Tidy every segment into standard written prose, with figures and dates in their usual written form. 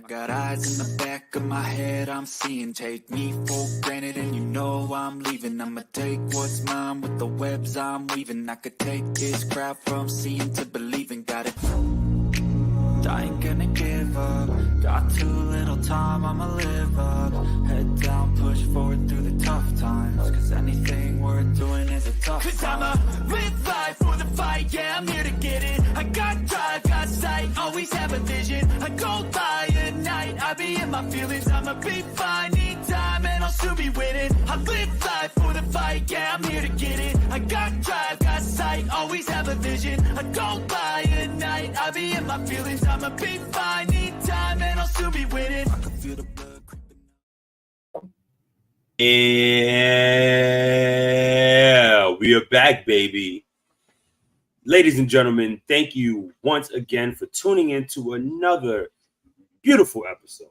I got eyes in the back of my head, I'm seeing. Take me for granted and you know I'm leaving. I'ma take what's mine with the webs I'm weaving. I could take this crowd from seeing to believing. Got it. I ain't gonna give up. Got too little time, I'ma live up. Head down, push forward through the tough times. Cause anything worth doing is a tough time. Cause I'ma live life for the fight, yeah, I'm here to get it. I got drive, got sight, always have a vision. I go by at night, I be in my feelings. I'ma be fine, need time, and I'll soon be winning. I live life for the fight, yeah, I'm here to get it. I got drive, got sight, always have a vision. I go by at night, I be in my feelings. I'ma be fine, need time, and I'll soon be winning. I can feel the blood creeping up. Yeah, we are back, baby. Ladies and gentlemen, thank you once again for tuning in to another beautiful episode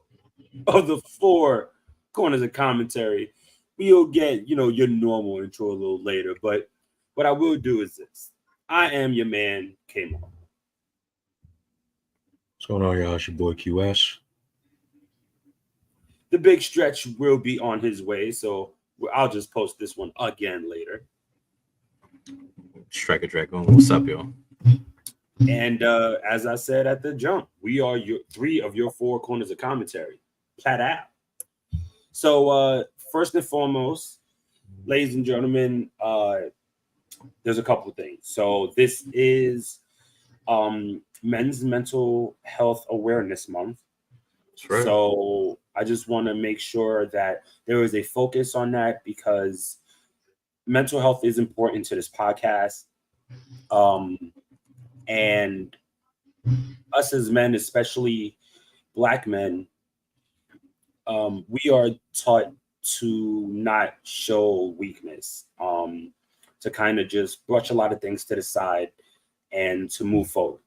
of the Four Corners of Commentary. We'll get, your normal intro a little later, but what I will do is this. I am your man, K-Mar. What's going on, y'all? It's your boy QS. The big stretch will be on his way, so I'll just post this one again later. Striker Dragon. What's up, y'all? And as I said at the jump, we are three of your four corners of commentary. Flat out. So first and foremost, ladies and gentlemen, there's a couple of things. So this is Men's Mental Health Awareness Month. That's right. So I just want to make sure that there is a focus on that because mental health is important to this podcast. And us as men, especially Black men, we are taught to not show weakness, to kind of just brush a lot of things to the side and to move forward.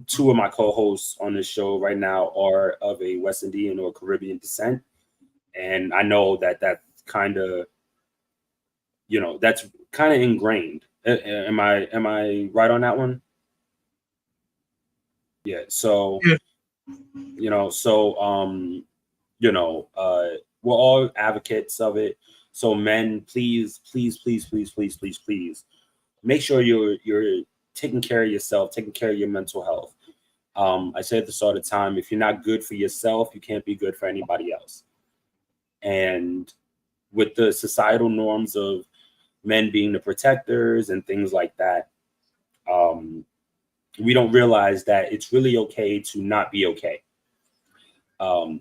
Two of my co-hosts on this show right now are of a West Indian or Caribbean descent. And I know that that's kind of ingrained. Am I right on that one? Yeah. So, we're all advocates of it. So men, please make sure you're taking care of yourself, taking care of your mental health. I say this all the time. If you're not good for yourself, you can't be good for anybody else. And with the societal norms of men being the protectors and things like that, we don't realize that it's really okay to not be okay.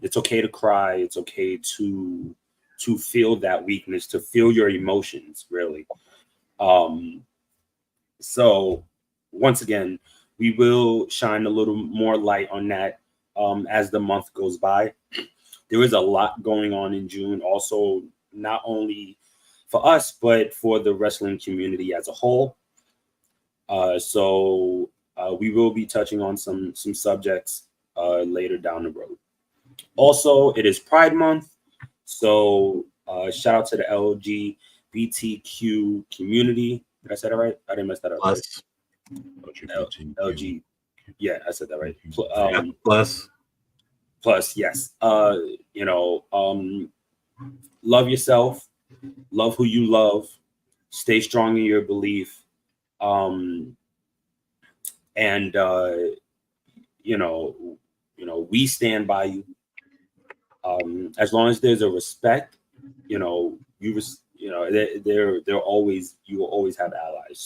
It's okay to cry. It's okay to feel that weakness, to feel your emotions, really. So once again, we will shine a little more light on that as the month goes by. There is a lot going on in June, also not only for us, but for the wrestling community as a whole. So we will be touching on some subjects later down the road. Also, it is Pride Month, so shout out to the LGBTQ community. Did I say that right? I didn't mess that up. Plus. LG. Yeah, I said that right. Plus, yes. Love yourself. Love who you love. Stay strong in your belief. We stand by you. As long as there's a respect, you will always have allies.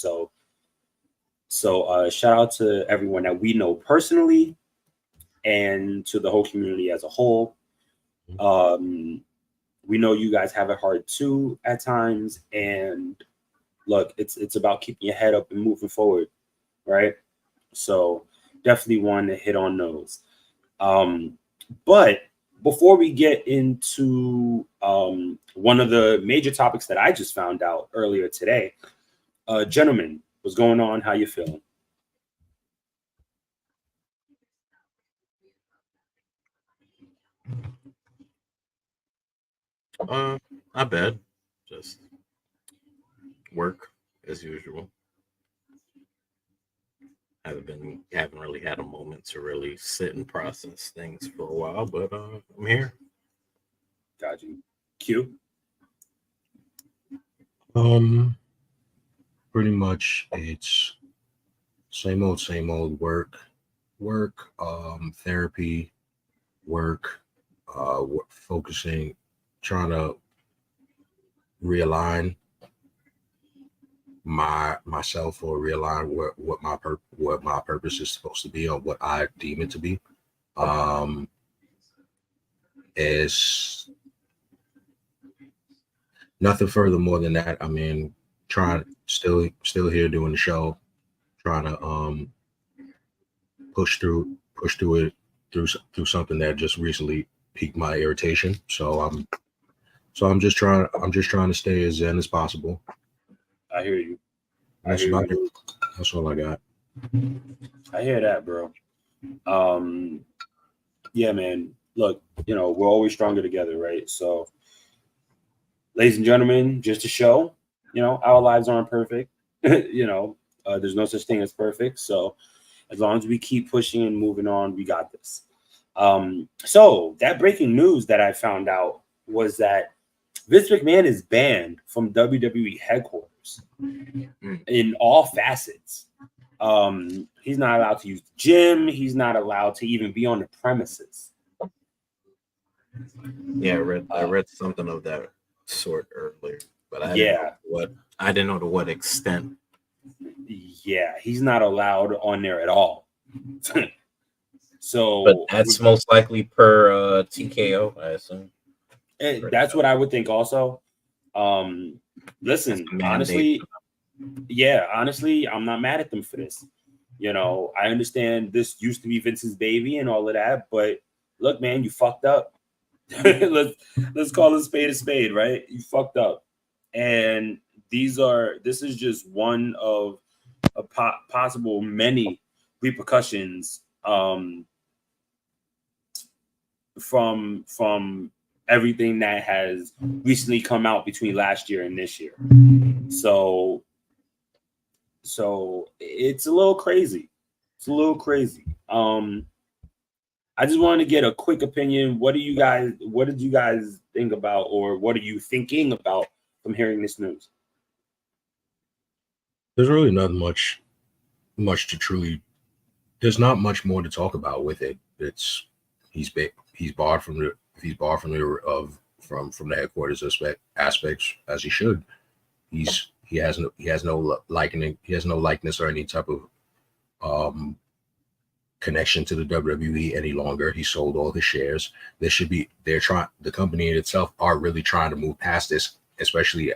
So shout out to everyone that we know personally and to the whole community as a whole. We know you guys have it hard too at times, and look, it's about keeping your head up and moving forward, right? So definitely want to hit on those. But before we get into one of the major topics that I just found out earlier today, gentlemen, what's going on? How you feeling? Not bad. Just work as usual. haven't really had a moment to really sit and process things for a while, but I'm here. Got you. Q. Pretty much it's same old work, therapy, work, focusing, trying to realign myself or realign what my purpose is supposed to be or what I deem it to be. Is nothing further more than that. I mean, trying still here doing the show, trying to push through it through something that just recently piqued my irritation. I'm just trying to stay as zen as possible. I hear you. That's about it. That's all I got. I hear that, bro. Yeah, man. Look, we're always stronger together, right? So, ladies and gentlemen, just to show, our lives aren't perfect. There's no such thing as perfect. So, as long as we keep pushing and moving on, we got this. So that breaking news that I found out was that Vince McMahon is banned from WWE headquarters in all facets. He's not allowed to use the gym. He's not allowed to even be on the premises. Yeah, I read something of that sort earlier, but I didn't know to what extent. Yeah, he's not allowed on there at all. So, but that's most likely per TKO, I assume. That's what I would think also. Listen, honestly, I'm not mad at them for this. I understand this used to be Vince's baby and all of that, but look, man, you fucked up. let's call a spade, right? You fucked up. And this is just one of a possible many repercussions from everything that has recently come out between last year and this year. So it's a little crazy. I just wanted to get a quick opinion. What did you guys think about, or what are you thinking about from hearing this news? There's really not much to truly. There's not much more to talk about with it. He's barred from the headquarters aspects as he should. He has no likeness or any type of connection to the WWE any longer. He sold all his shares. The company in itself are really trying to move past this, especially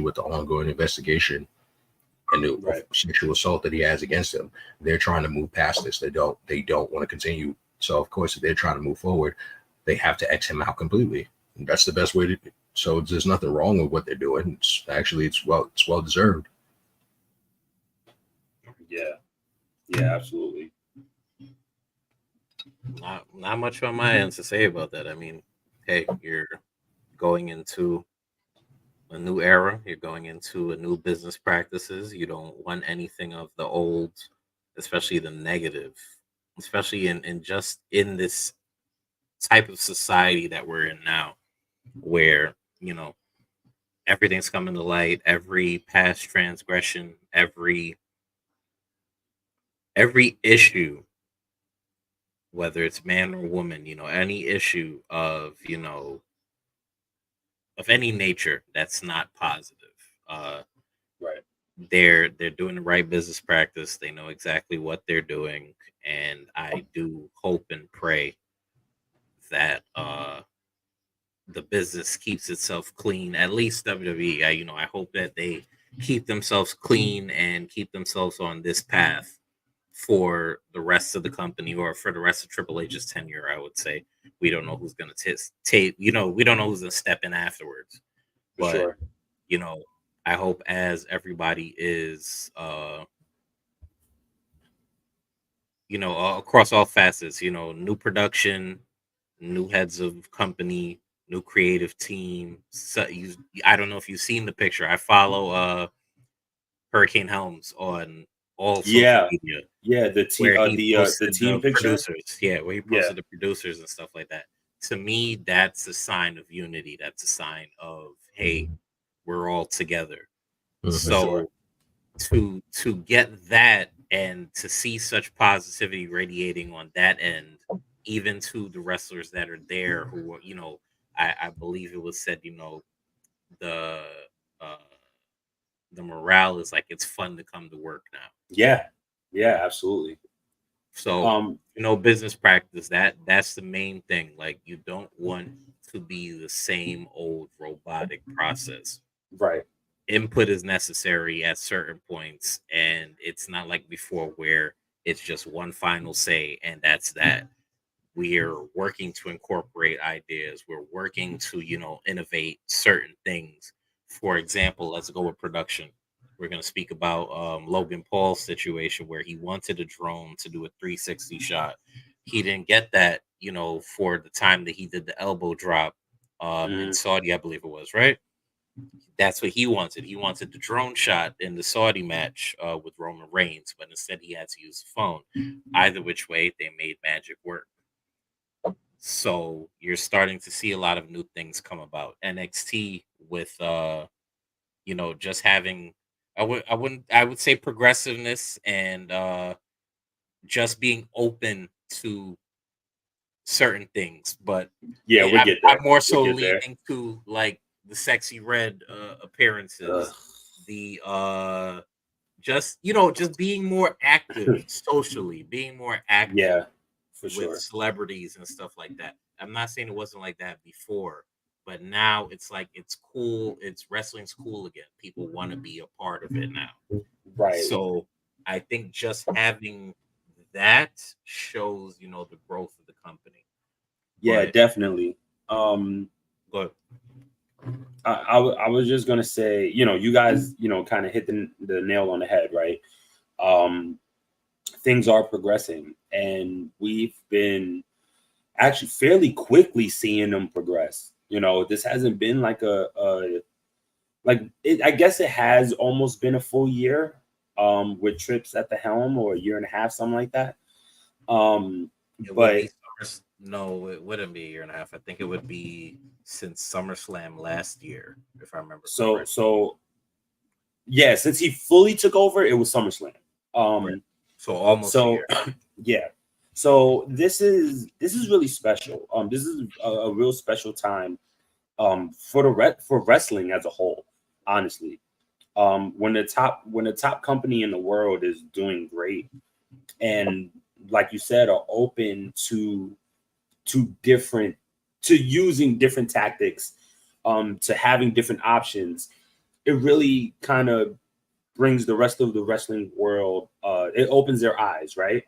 with the ongoing investigation and the sexual assault that he has against him. They're trying to move past this. They don't want to continue. So of course, if they're trying to move forward, they have to X him out completely. And that's the best way to. So there's nothing wrong with what they're doing. It's well deserved. Yeah, absolutely. Not much on my end to say about that. I mean, hey, you're going into a new era. You're going into a new business practices. You don't want anything of the old, especially the negative, especially in this type of society that we're in now, where everything's coming to light. Every past transgression, every issue, whether it's man or woman, any issue of of any nature that's not positive. Right. They're doing the right business practice. They know exactly what they're doing, and I do hope and pray that the business keeps itself clean. At least WWE. I hope that they keep themselves clean and keep themselves on this path for the rest of the company, or for the rest of Triple H's tenure. I would say we don't know who's going to take. We don't know who's going to step in afterwards. For sure. I hope as everybody is, across all facets, new production, new heads of company, new creative team. So I don't know if you've seen the picture. I follow Hurricane Helms on all social Yeah, media, yeah. where he The posted team the picture. producers. Yeah, where he Yeah, posted the producers and stuff like that. To me, that's a sign of unity. That's a sign of, hey, we're all together. Mhm. for sure. So to get that and to see such positivity radiating on that end, even to the wrestlers that are there who are, I believe it was said, the uh the morale is like it's fun to come to work now. Yeah, yeah, absolutely. So, business practice, that's the main thing. Like, you don't want to be the same old robotic process. Right. Input is necessary at certain points, and it's not like before where it's just one final say and that's that. We're working to incorporate ideas. We're working to, innovate certain things. For example, let's go with production. We're going to speak about Logan Paul's situation where he wanted a drone to do a 360 shot. He didn't get that, for the time that he did the elbow drop in Saudi, I believe it was, right? That's what he wanted. He wanted the drone shot in the Saudi match with Roman Reigns, but instead he had to use the phone. Either which way, they made magic work. So you're starting to see a lot of new things come about. NXT with just having I would say progressiveness and just being open to certain things, but Yeah, we get there. I'm more so We get there. leaning to like the sexy red appearances, Ugh. the just just being more active socially, being more active Yeah, for with sure. celebrities and stuff like that. I'm not saying it wasn't like that before, but now it's like it's cool. It's wrestling's cool again. People want to be a part of it now. Right. So I think just having that shows, the growth of the company. Yeah, But definitely. go ahead. I was just gonna say, you guys, kind of hit the nail on the head, right? Things are progressing, and we've been actually fairly quickly seeing them progress. This hasn't been like I guess it has almost been a full year, with Trips at the helm, or a year and a half, something like that. It would But be no, it wouldn't be a year and a half. I think it would be since SummerSlam last year, if I remember correctly. so yeah, since he fully took over, it was SummerSlam. Right. So almost a year. Yeah. So this is really special. This is a real special time for wrestling as a whole, honestly. When the top company in the world is doing great, and like you said, are open to using different tactics, to having different options, it really kind of brings the rest of the wrestling world, it opens their eyes, right?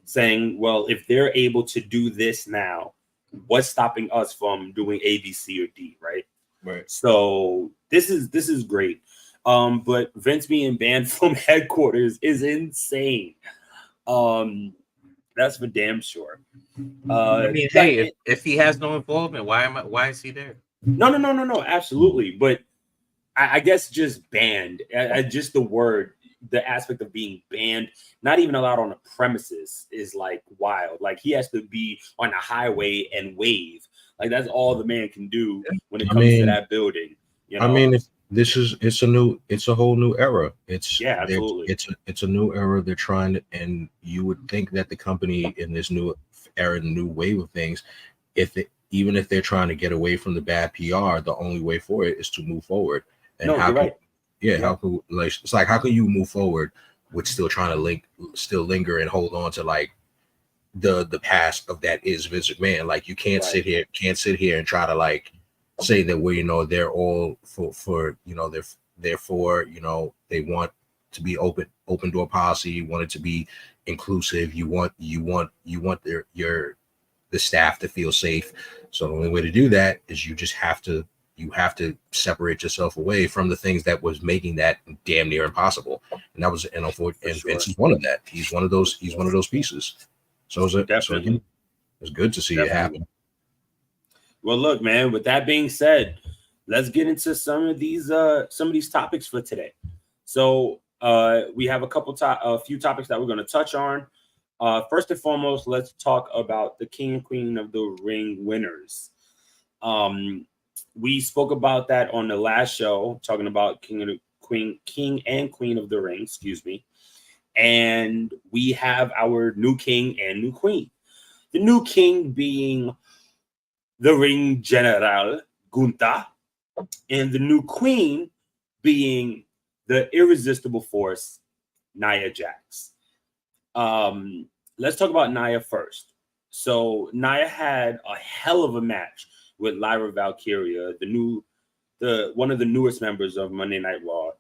Saying, well, if they're able to do this now, what's stopping us from doing A, B, C, or D, right? Right. So this is great. But Vince being banned from headquarters is insane. That's for damn sure. I mean, hey, if he has no involvement, why is he there? No, absolutely. But I guess just banned, just the word, the aspect of being banned, not even allowed on the premises, is like wild. Like, he has to be on the highway and wave. Like, that's all the man can do when it comes to that building. I mean, it's a whole new era. Yeah, absolutely. It's a new era. They're trying to, and you would think that the company in this new era, new wave of things, even if they're trying to get away from the bad PR, the only way for it is to move forward. And no, you're right. Yeah, how can how can you move forward with still trying to linger and hold on to like the past of that is Vince McMahon? Like, you can't sit here and try to like say that they're all for they're for they want to be open door policy, you want it to be inclusive, you want the staff to feel safe. So the only way to do that is you have to separate yourself away from the things that was making that damn near impossible. And that was Vince is one of that. He's one of those pieces. So it's good to see it happen. Well, look, man, with that being said, let's get into some of these topics for today. So We have a few topics that we're going to touch on. First and foremost, let's talk about the King and Queen of the Ring winners. We spoke about that on the last show, talking about King and Queen of the Ring, excuse me. And we have our new king and new queen. The new king being the Ring General Gunther, and the new queen being the irresistible force Nia Jax. Let's talk about Nia first. So Nia had a hell of a match with Lyra Valkyria, one of the newest members of Monday Night Raw.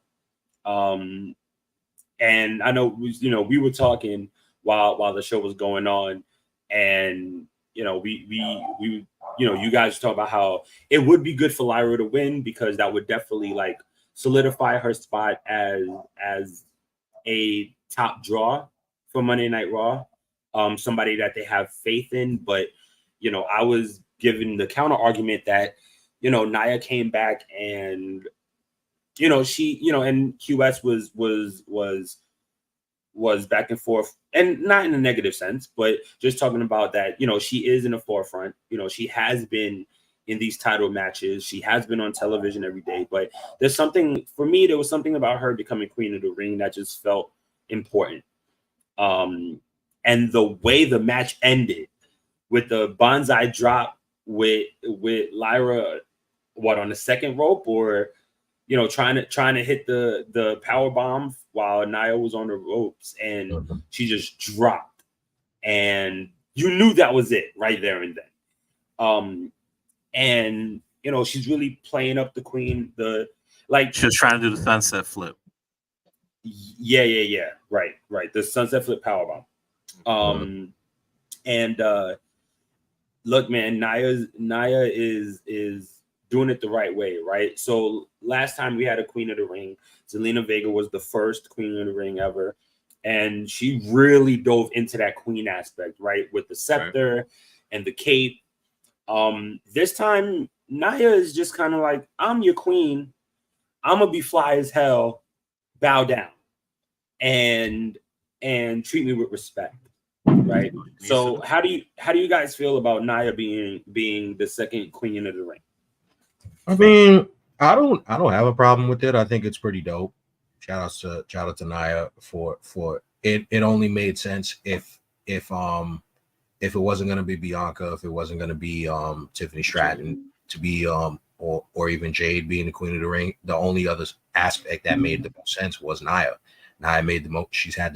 And I know we were talking while the show was going on, and we you guys talk about how it would be good for Lyra to win, because that would definitely like solidify her spot as a top draw for Monday Night Raw, somebody that they have faith in. But I was given the counter argument that Nia came back and she and QS was back and forth, and not in a negative sense, but just talking about that she is in the forefront. She has been in these title matches, she has been on television every day, but there was something about her becoming Queen of the Ring that just felt important. And the way the match ended with the banzai drop with Lyra, on the second rope, or trying to hit the power bomb while Nia was on the ropes, and she just dropped, and you knew that was it right there and then. And she's really playing up the queen. She was trying to do the sunset flip. Yeah. Right. The sunset flip power bomb. And look, man, Nia is doing it the right way, right? So last time we had a Queen of the Ring, Zelina Vega was the first Queen of the Ring ever, and she really dove into that queen aspect, right, with the scepter and the cape. This time Nia is just kind of like, I'm your queen, I'm gonna be fly as hell, bow down and treat me with respect, right? So how do you guys feel about Nia being the second Queen of the Ring? I mean, I don't have a problem with it. I think it's pretty dope. Shout out to Nia for it. It only made sense if it wasn't going to be Bianca, if it wasn't going to be Tiffany Stratton to be or even Jade being the Queen of the Ring. The only other aspect that made the most sense was Nia. Nia made the most. She's had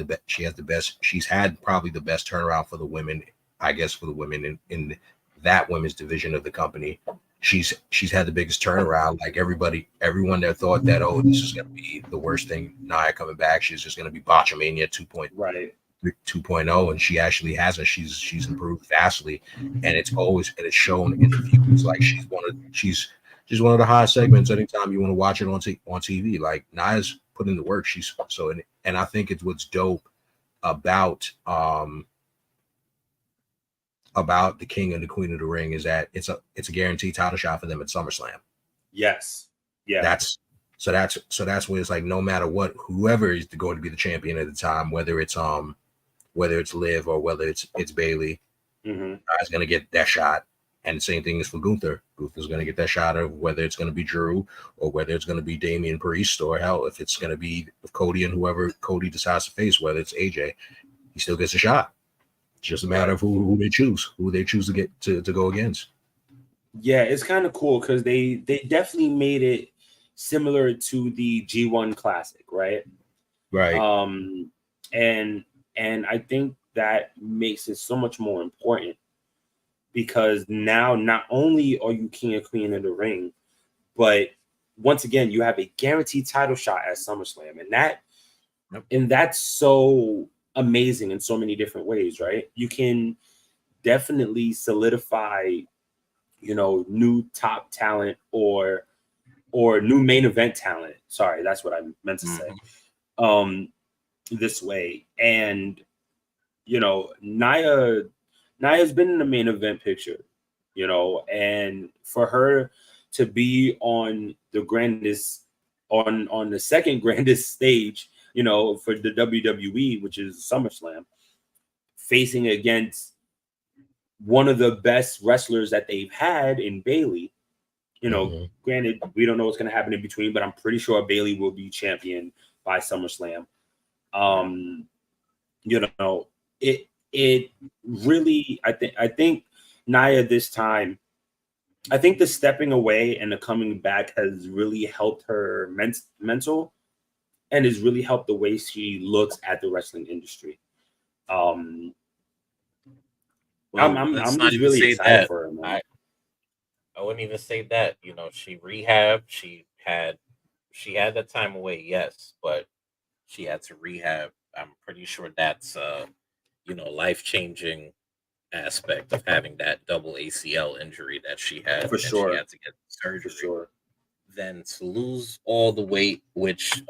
probably the best turnaround for the women, I guess, for the women in that women's division of the company. She's had the biggest turnaround. Like everyone that thought that, oh, this is going to be the worst thing, Nia coming back, she's just going to be Botchamania 2.0, and she actually hasn't. She's improved vastly, and it's shown in the views. Like she's one of the highest segments anytime you want to watch it on TV. Like Nia's put in the work. And I think it's what's dope about the King and the Queen of the Ring is that it's a guaranteed title shot for them at SummerSlam. Yes. Yeah. That's where it's like, no matter what, whoever is going to be the champion at the time, whether it's Liv or whether it's Bailey, is going to get that shot. And the same thing is for Gunther. Gunther's going to get that shot of whether it's going to be Drew or whether it's going to be Damian Priest, or hell, if it's going to be Cody and whoever Cody decides to face, whether it's AJ, he still gets a shot. It's just a matter of who they choose to get to go against. Yeah, it's kind of cool because they definitely made it similar to the G1 Classic, right? Right. And I think that makes it so much more important, because now not only are you King and Queen of the Ring, but once again you have a guaranteed title shot at SummerSlam, and that's so amazing in so many different ways, right? You can definitely solidify, new top talent or new main event talent. Sorry, that's what I meant to say. This way, and Nia's been in the main event picture, and for her to be on the second grandest stage you know, for the WWE, which is SummerSlam, facing against one of the best wrestlers that they've had in Bayley. You know, granted, we don't know what's going to happen in between, but I'm pretty sure Bayley will be champion by SummerSlam. You know, it really, I think Nia this time, I think the stepping away and the coming back has really helped her mental, and has really helped the way she looks at the wrestling industry. Well, I'm let's not just even really say excited that. for her, man. I wouldn't even say that. You know, she rehabbed. She had that time away, yes, but she had to rehab. I'm pretty sure that's you know, life-changing aspect of having that double ACL injury that she had, For and she sure. had to get surgery. For sure. Then to lose all the weight, which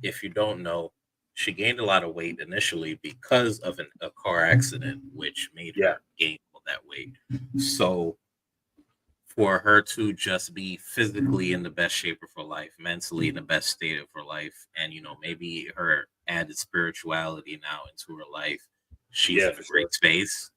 if you don't know, she gained a lot of weight initially because of a car accident, which made her gain all that weight. So for her to just be physically in the best shape of her life, mentally in the best state of her life, and you know, maybe her added spirituality now into her life, she's in a great space.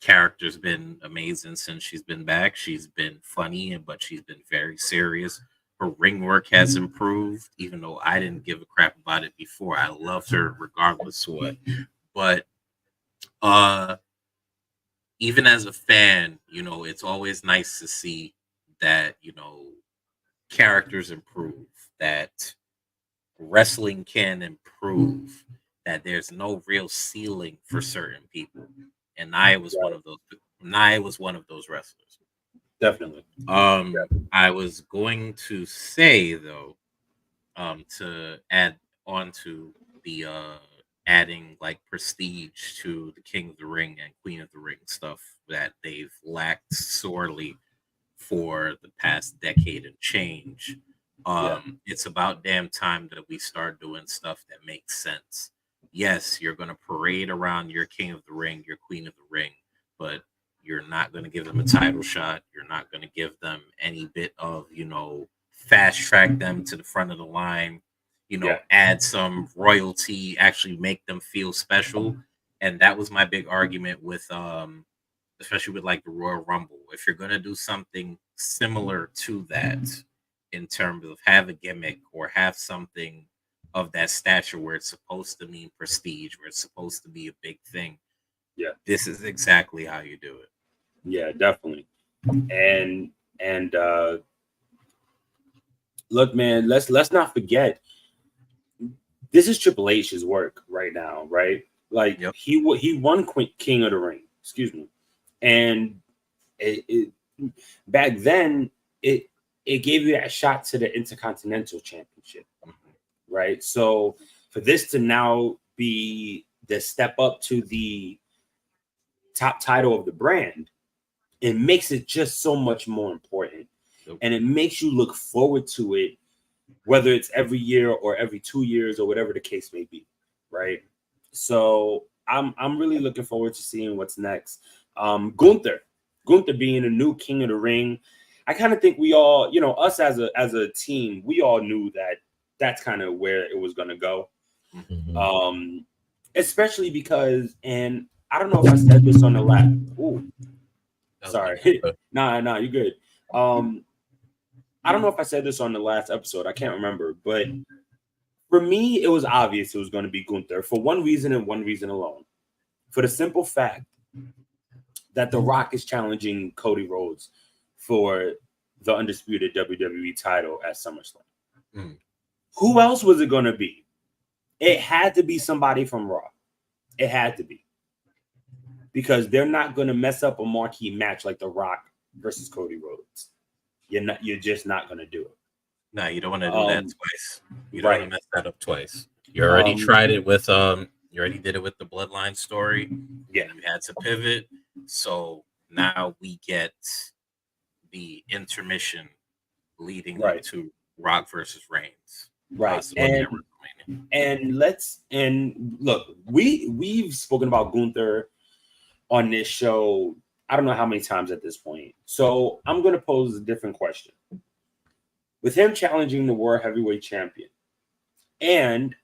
Character's been amazing since she's been back. She's been funny, but she's been very serious. Her ring work has improved, even though I didn't give a crap about it before. I loved her regardless of what. But even as a fan, you know, it's always nice to see that, you know, characters improve, that wrestling can improve, that there's no real ceiling for certain people. And Nia was one of those. Nia was one of those wrestlers. Definitely. I was going to say though, to add on to the adding like prestige to the King of the Ring and Queen of the Ring stuff that they've lacked sorely for the past decade and change. It's about damn time that we start doing stuff that makes sense. Yes, you're going to parade around your King of the Ring, your Queen of the Ring, but you're not going to give them a title shot. You're not going to give them any bit of, you know, fast track them to the front of the line, you know, add some royalty, actually make them feel special. And that was my big argument with, especially with like the Royal Rumble. If you're going to do something similar to that in terms of have a gimmick or have something of that stature where it's supposed to mean prestige, where it's supposed to be a big thing, this is exactly how you do it. Yeah, definitely. And look, man, let's not forget, this is Triple H's work right now, right? Like he won King of the Ring, excuse me, and it back then it gave you that shot to the Intercontinental Championship, right? So for this to now be the step up to the top title of the brand, it makes it just so much more important. And it makes you look forward to it, whether it's every year or every 2 years or whatever the case may be, right? So I'm really looking forward to seeing what's next. Gunther being a new King of the Ring, I kind of think we all, you know, us as a team, we all knew that that's kind of where it was going to go. Especially because, and I don't know if I said this on the last. Sorry. Nah, you're good. I don't know if I said this on the last episode. I can't remember, but for me, it was obvious it was going to be Gunther for one reason and one reason alone. For the simple fact that The Rock is challenging Cody Rhodes for the undisputed WWE title at SummerSlam. Who else was it going to be? It had to be somebody from Raw. It had to be. Because they're not going to mess up a marquee match like The Rock versus Cody Rhodes. You're just not going to do it. No, you don't want to do that twice. You don't want to mess that up twice. You already tried it with you already did it with the Bloodline story. Yeah, you had to pivot. So now we get the intermission leading up to Rock versus Reigns. Right. And look, we've spoken about Gunther on this show, I don't know how many times at this point. So I'm going to pose a different question. With him challenging the World Heavyweight Champion, And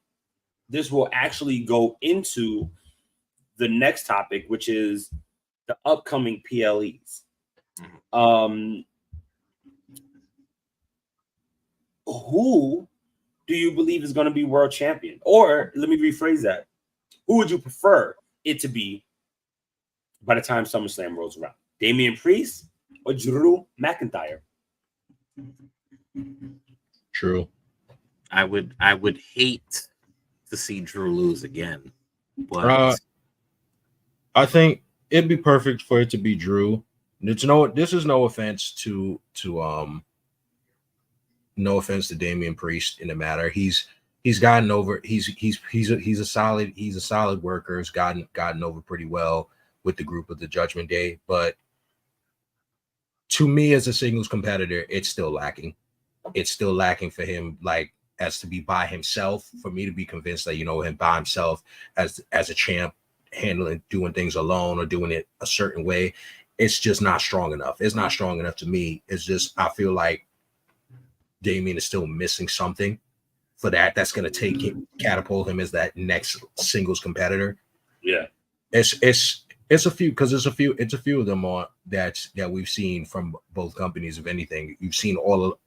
this will actually go into the next topic, which is the upcoming PLEs. Who do you believe is going to be world champion? Or let me rephrase that. Who would you prefer it to be by the time SummerSlam rolls around? Damian Priest or Drew McIntyre? True. I would hate to see Drew lose again, but I think it'd be perfect for it to be Drew. This is no offense to no offense to Damian Priest in the matter. He's gotten over. He's a solid worker. He's gotten over pretty well with the group of the Judgment Day. But to me, as a singles competitor, it's still lacking. It's still lacking for him, like as to be by himself. For me to be convinced that him by himself as a champ, doing things alone or doing it a certain way, it's just not strong enough. It's not strong enough to me. It's just I feel like Damian is still missing something for that. That's going to catapult him as that next singles competitor. Yeah, it's a few because it's a few of them that we've seen from both companies. If anything, you've seen all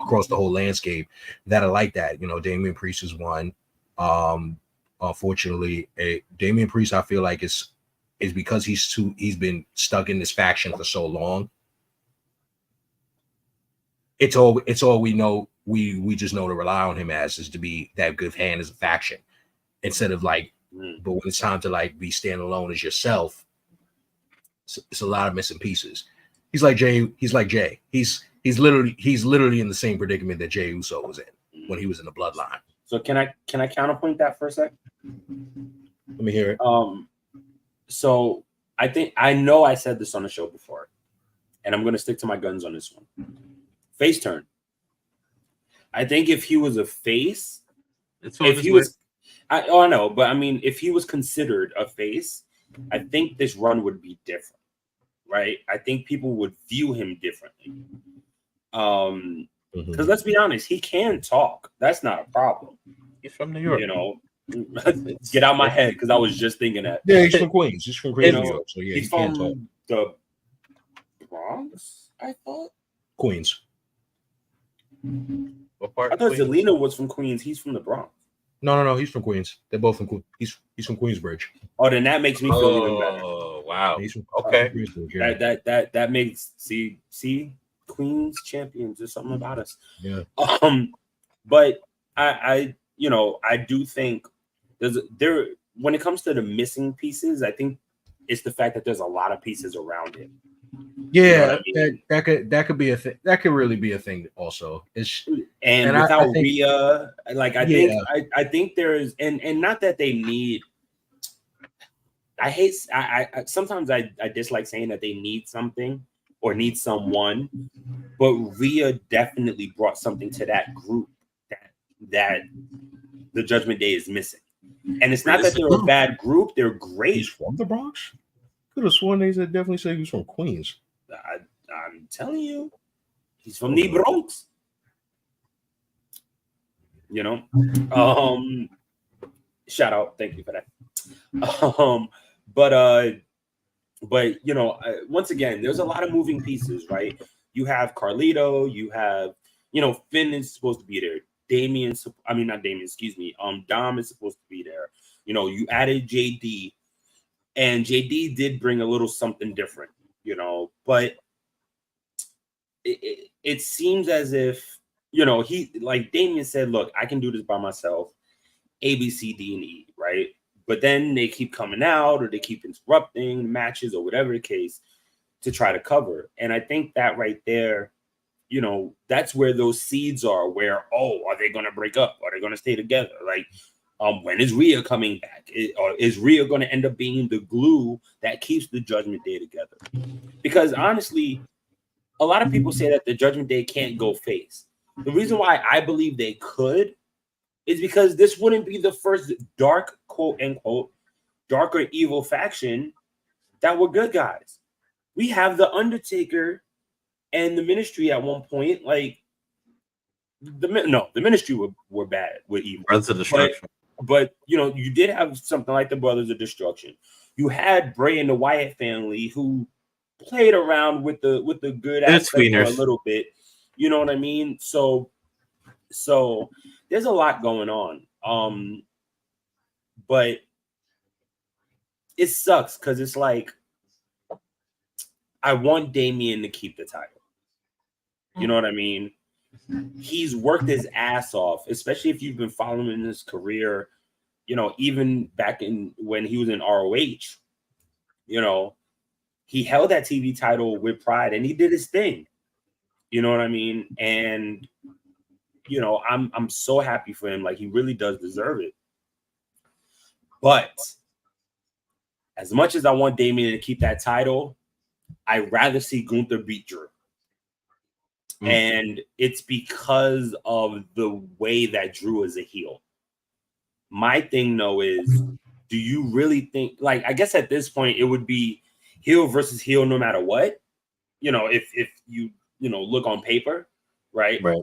across the whole landscape that are like that. Damian Priest is one. Unfortunately, Damian Priest, I feel like is because he's been stuck in this faction for so long. It's all we know. We just know to rely on him as is to be that good hand as a faction instead of like. But when it's time to like be standalone as yourself, it's a lot of missing pieces. He's like Jay. He's literally in the same predicament that Jey Uso was in when he was in the Bloodline. So can I counterpoint that for a sec? Let me hear it. So I know I said this on the show before, and I'm going to stick to my guns on this one. Face turn. I think if he was a face, I know, but I mean, if he was considered a face, I think this run would be different, right? I think people would view him differently. Because let's be honest, he can talk. That's not a problem. He's from New York. Get out my head because I was just thinking that. Yeah, he's from Queens. He's from Queens, New York. So yeah, he's from the Bronx. I thought Queens. What part? I thought Zelina was from Queens. He's from the Bronx. No. He's from Queens. They're both from Queens. He's from Queensbridge. Oh, then that makes me feel even better. Oh, wow. He's from Okay. Yeah. That makes see Queens champions. There's something about us. Yeah. But I do think there when it comes to the missing pieces, I think it's the fact that there's a lot of pieces around it. Yeah, that could be a thing. That could really be a thing also. And without I think, Rhea, like I think there is and not that they need. I sometimes I dislike saying that they need something or need someone, but Rhea definitely brought something to that group that the Judgment Day is missing. And it's not that they're a bad group; they're great. He's from the Bronx. Could have sworn they definitely said he was from Queens. I'm telling you, he's from the Bronx. Shout out, thank you for that. But once again, there's a lot of moving pieces, right? You have Carlito, you have Finn is supposed to be there. Dom is supposed to be there. You added JD, and JD did bring a little something different, but it seems as if, he, like Damian said, look, I can do this by myself, A, B, C, D, and E, right? But then they keep coming out or they keep interrupting matches or whatever the case to try to cover. And I think that right there, that's where those seeds are where, are they going to break up? Are they going to stay together? Like, when is Rhea coming back? Or is Rhea going to end up being the glue that keeps the Judgment Day together? Because honestly, a lot of people say that the Judgment Day can't go face. The reason why I believe they could is because this wouldn't be the first dark, quote unquote, dark or evil faction that were good guys. We have the Undertaker and the Ministry at one point. Like, the Ministry were bad, were evil. Brothers of Destruction. But you did have something like the Brothers of Destruction. You had Bray and the Wyatt family who played around with the good aspect for a little bit. You know what I mean? So there's a lot going on. But it sucks because it's like I want Damian to keep the title. You know what I mean? He's worked his ass off, especially if you've been following his career, even back in when he was in ROH, he held that TV title with pride and he did his thing. You know what I mean? And, I'm so happy for him. Like, he really does deserve it. But as much as I want Damian to keep that title, I'd rather see Gunther beat Drew. And it's because of the way that Drew is a heel. My thing, though, is do you really think, like, I guess at this point it would be heel versus heel no matter what? If you, look on paper, right? Right.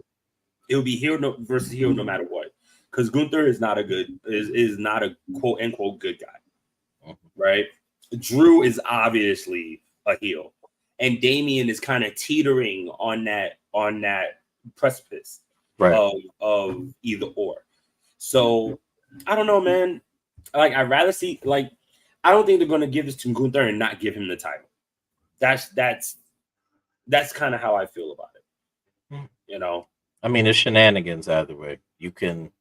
It would be heel versus heel no matter what. Because Gunther is not a quote unquote good guy. Right? Drew is obviously a heel. And Damian is kind of teetering on that precipice of either or. So I don't know, man. Like, I'd rather see, like, I don't think they're gonna give this to Gunther and not give him the title. That's kind of how I feel about it. I mean, it's shenanigans either way. You can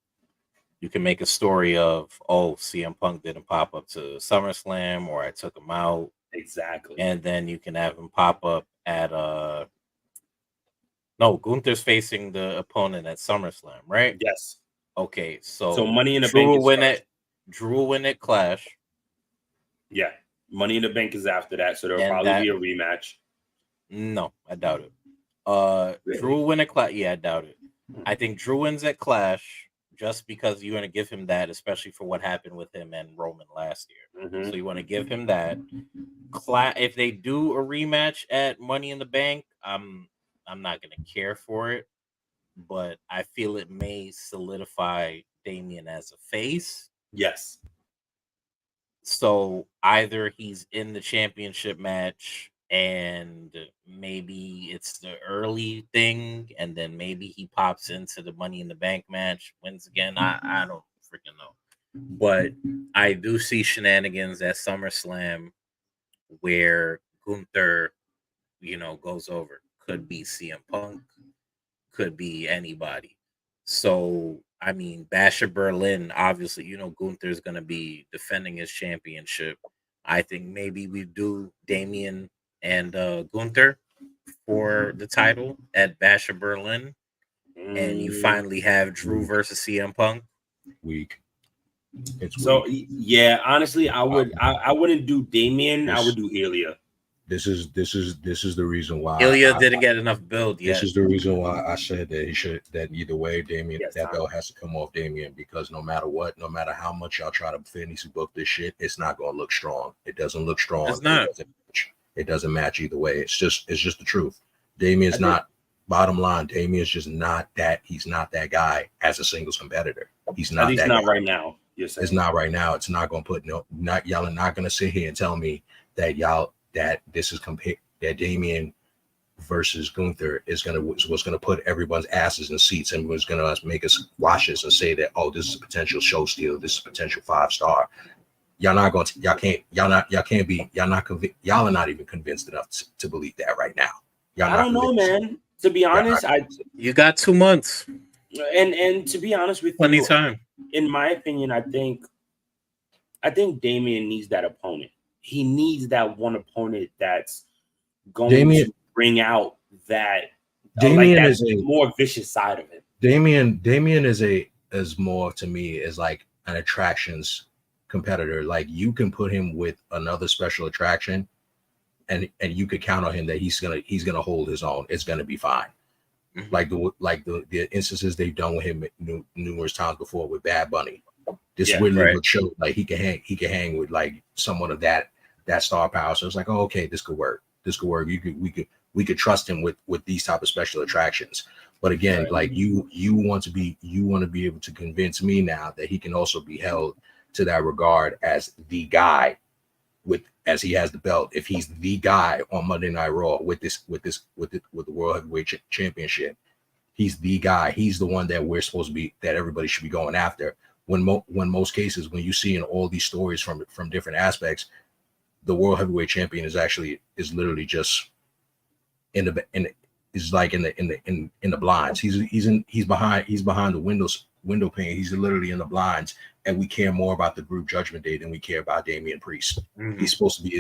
make a story of, CM Punk didn't pop up to SummerSlam, or I took him out. Exactly. And then you can have him pop up at no, Gunther's facing the opponent at SummerSlam, right? Yes. Okay, so Money in the Drew Bank will win it. Drew will win it Clash. Yeah. Money in the Bank is after that, so there'll And probably be a rematch. No, I doubt it. Really? Drew will win at Clash. Yeah, I doubt it. I think Drew wins at Clash just because you're going to give him that, especially for what happened with him and Roman last year. Mm-hmm. So you want to give him that. If they do a rematch at Money in the Bank, I'm not going to care for it, but I feel it may solidify Damian as a face. Yes. So either he's in the championship match and maybe it's the early thing, and then maybe he pops into the Money in the Bank match, wins again. I don't freaking know. But I do see shenanigans at SummerSlam where Gunther, goes over. Could be CM Punk, could be anybody. So, I mean, Basher Berlin, obviously, Gunther's going to be defending his championship. I think maybe we do Damian and Gunther for the title at Basher Berlin. And you finally have Drew versus CM Punk. Weak. So yeah, honestly, I wouldn't do Damian. I would do Ilya. This is the reason why Ilya didn't get enough build yet. This is the reason why I said that either way, Damian, that belt has to come off Damian, because no matter what, no matter how much y'all try to fantasy book this shit, it's not gonna look strong. It doesn't look strong. It's not. It doesn't match either way. It's just the truth. Damian's not. Bottom line, Damian's just not that. He's not that guy as a singles competitor. He's not. At least that not guy. right now. It's not right now. It's not going to put y'all are not going to sit here and tell me that that Damian versus Gunther was going to put everyone's asses in seats and was going to make us watch this and say that, oh, this is a potential show steal, this is a potential 5-star. Y'all not going to, y'all are not even convinced enough to believe that right now. I don't know, man. To be honest, you got 2 months, and to be honest with plenty you, time. In my opinion, I think Damian needs that opponent. He needs that one opponent that's going to bring out that Damian is a more vicious side of him. Damian is more, to me, is like an attractions competitor. Like, you can put him with another special attraction and you could count on him that he's gonna hold his own. It's gonna be fine. Mm-hmm. Like the instances they've done with him numerous times before with Bad Bunny. This would show like he can hang with like someone of that star power. So it's like, oh, okay, this could work. We we could trust him with these type of special attractions. But again, Right. like you want to be able to convince me now that he can also be held to that regard as the guy as he has the belt. If he's the guy on Monday Night Raw with the World Heavyweight Championship, he's the guy. He's the one that we're supposed to be, that everybody should be going after. When most cases, when you see in all these stories from different aspects, the World Heavyweight Champion is literally just in the blinds. He's behind the window pane. He's literally in the blinds, and we care more about the group Judgment Day than we care about Damian Priest. Mhm. He's supposed to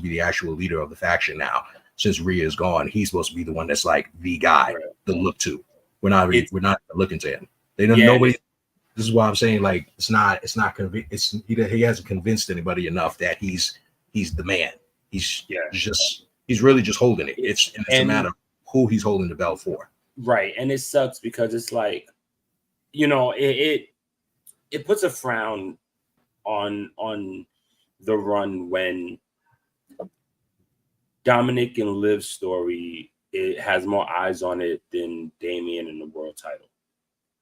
be the actual leader of the faction now. Since Rhea is gone, he's supposed to be the one that's like the guy to look to. We're not looking to him. They don't nobody. This is why I'm saying, like, he hasn't convinced anybody enough that he's the man. He's really just holding it. It's a matter of who he's holding the belt for. Right. And it sucks because it's like, it puts a frown on the run when Dominic and Liv's story, it has more eyes on it than Damian and the world title.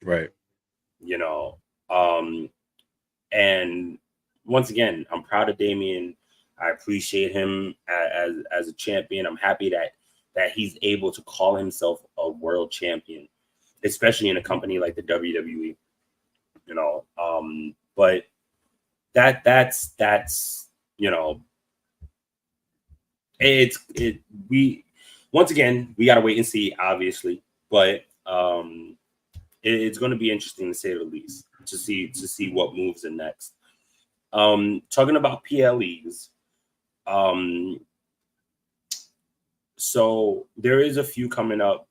Right. And once again, I'm proud of Damian. I appreciate him as a champion. I'm happy that he's able to call himself a world champion, especially in a company like the WWE. But that's we once again, we gotta wait and see, obviously, but it's going to be interesting to say the least to see what moves in next. Talking about PLEs, so there is a few coming up.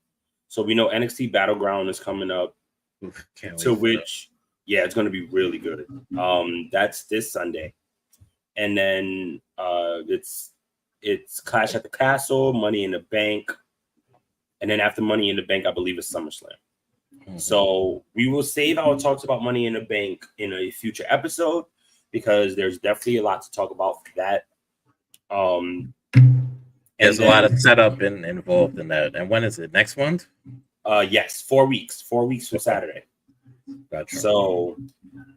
So we know NXT Battleground is coming up, to which it's going to be really good. That's this Sunday, and then it's Clash at the Castle, Money in the Bank, and then after Money in the Bank, I believe it's SummerSlam. Mm-hmm. So we will save our talks about Money in the Bank in a future episode because there's definitely a lot to talk about for that. There's a lot of setup involved in that. And when is it? Next month? Yes, 4 weeks. 4 weeks from Saturday. Gotcha. So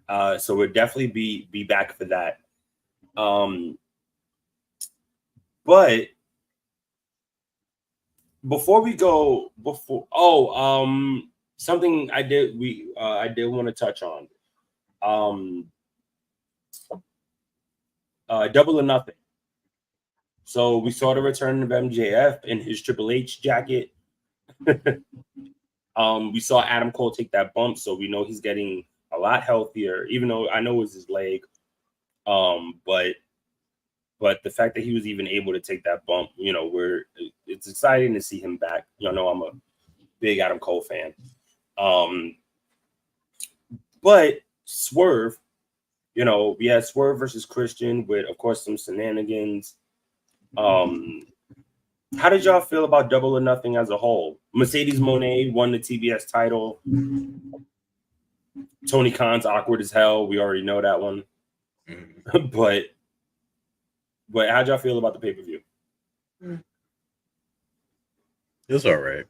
we'll definitely be back for that. But before we go, something I did want to touch on. Double or Nothing. So we saw the return of MJF in his Triple H jacket. We saw Adam Cole take that bump, so we know he's getting a lot healthier, even though I know it was his leg. But the fact that he was even able to take that bump, it's exciting to see him back. I'm a big Adam Cole fan. But Swerve, we had Swerve versus Christian with, of course, some shenanigans. How did y'all feel about Double or Nothing as a whole? Mercedes Moné won the TBS title. Tony Khan's awkward as hell. We already know that one. Mm-hmm. But how'd y'all feel about the pay-per-view? It was all right.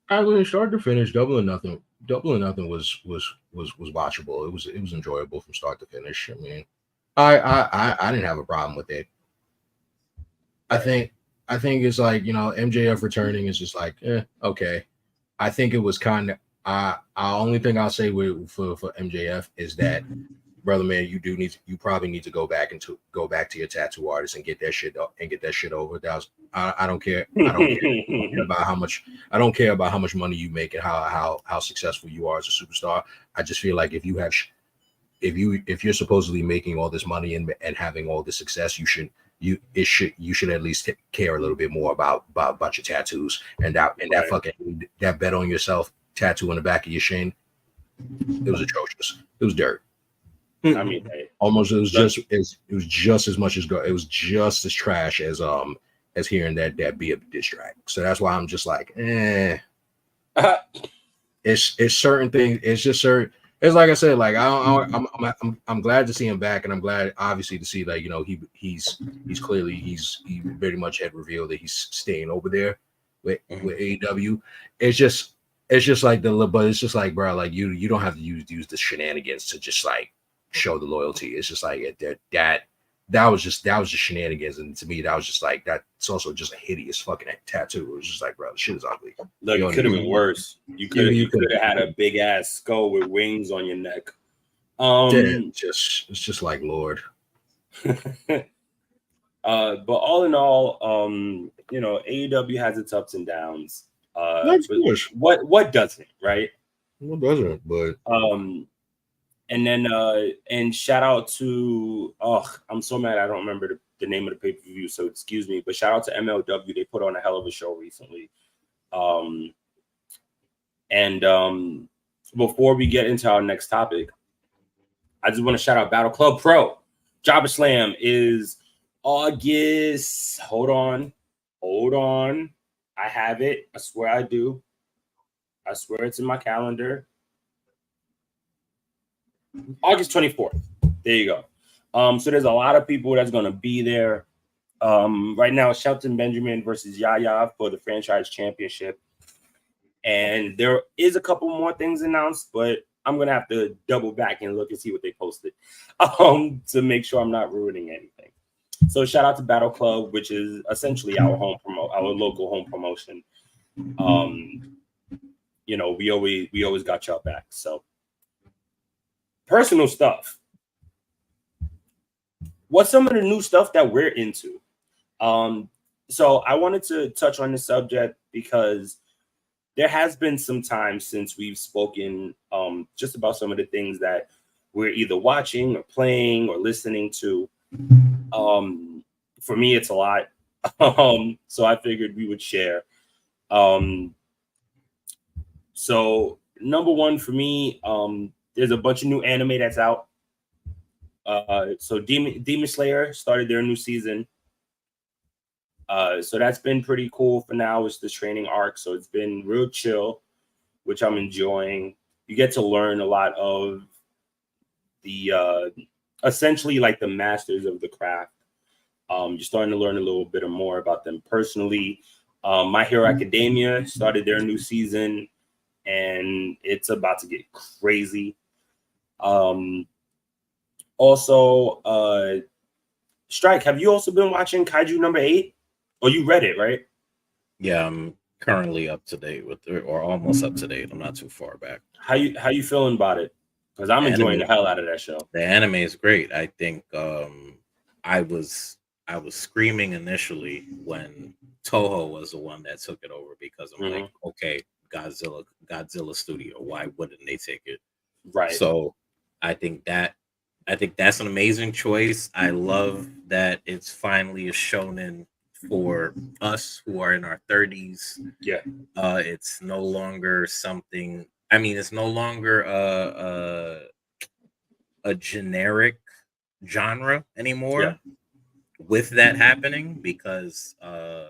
I mean, start to finish, Double or Nothing was watchable. It was enjoyable from start to finish. I mean, I didn't have a problem with it. I think it's like, MJF returning is just like, okay. I think it was kind of only thing I'll say for MJF is that, brother man, you probably need to go back to your tattoo artist and get that shit over. I don't care. I don't care about how much money you make and how successful you are as a superstar. I just feel like if you're supposedly making all this money and having all this success, you should at least care a little bit more about your tattoos and that fucking that bet on yourself tattoo on the back of your shin. It was atrocious. It was dirt. I mean, almost it was just as much as it was just as trash as hearing that be a diss track. So that's why I'm just like, It's certain things. It's just certain. it's like I said, like I'm glad to see him back, and I'm glad obviously to see like, you know, he's clearly he very much had revealed that he's staying over there with AEW. It's just like but it's just like, bro, like you don't have to use the shenanigans to just like show the loyalty. It's just like that was just shenanigans, and to me that was just like that. It's also just a hideous fucking tattoo. It was just like, bro, the shit is ugly. Look, it could have been worse. You could have had a big ass skull with wings on your neck. It's just like, Lord. But all in all, you know, AEW has its ups and downs. What doesn't, right? What doesn't? But and then and shout out to I'm so mad I don't remember the name of the pay-per-view, so excuse me, but shout out to MLW. They put on a hell of a show recently. Before we get into our next topic, I just want to shout out Battle Club Pro. Jobber Slam is August. Hold on. I have it. I swear I do. I swear it's in my calendar. August 24th. There you go. So there's a lot of people that's going to be there. Right now, Shelton Benjamin versus Yaya for the franchise championship. And there is a couple more things announced, but I'm going to have to double back and look and see what they posted to make sure I'm not ruining anything. So shout out to Battle Club, which is essentially our local home promotion. You know, we always got y'all back. So personal stuff. What's some of the new stuff that we're into? So I wanted to touch on this subject because there has been some time since we've spoken just about some of the things that we're either watching or playing or listening to. For me, it's a lot. So I figured we would share. So number one for me, there's a bunch of new anime that's out. So Demon Slayer started their new season. So that's been pretty cool for now. It's the training arc. So it's been real chill, which I'm enjoying. You get to learn a lot of the essentially like the masters of the craft. You're starting to learn a little bit more about them personally. My Hero Academia started their new season, and it's about to get crazy. Also, Strike, have you also been watching Kaiju number 8? Oh, you read it, right? Yeah, I'm currently up to date with it, or almost up to date. I'm not too far back. How you feeling about it? Because I'm enjoying the hell out of that show. The anime is great. I think I was screaming initially when Toho was the one that took it over, because I'm like, okay, Godzilla Studio, why wouldn't they take it? Right. So I think that's an amazing choice. I love that it's finally a shonen for us who are in our 30s. Yeah. It's no longer something. I mean, it's no longer a generic genre anymore. Yeah. With that happening, because Kafka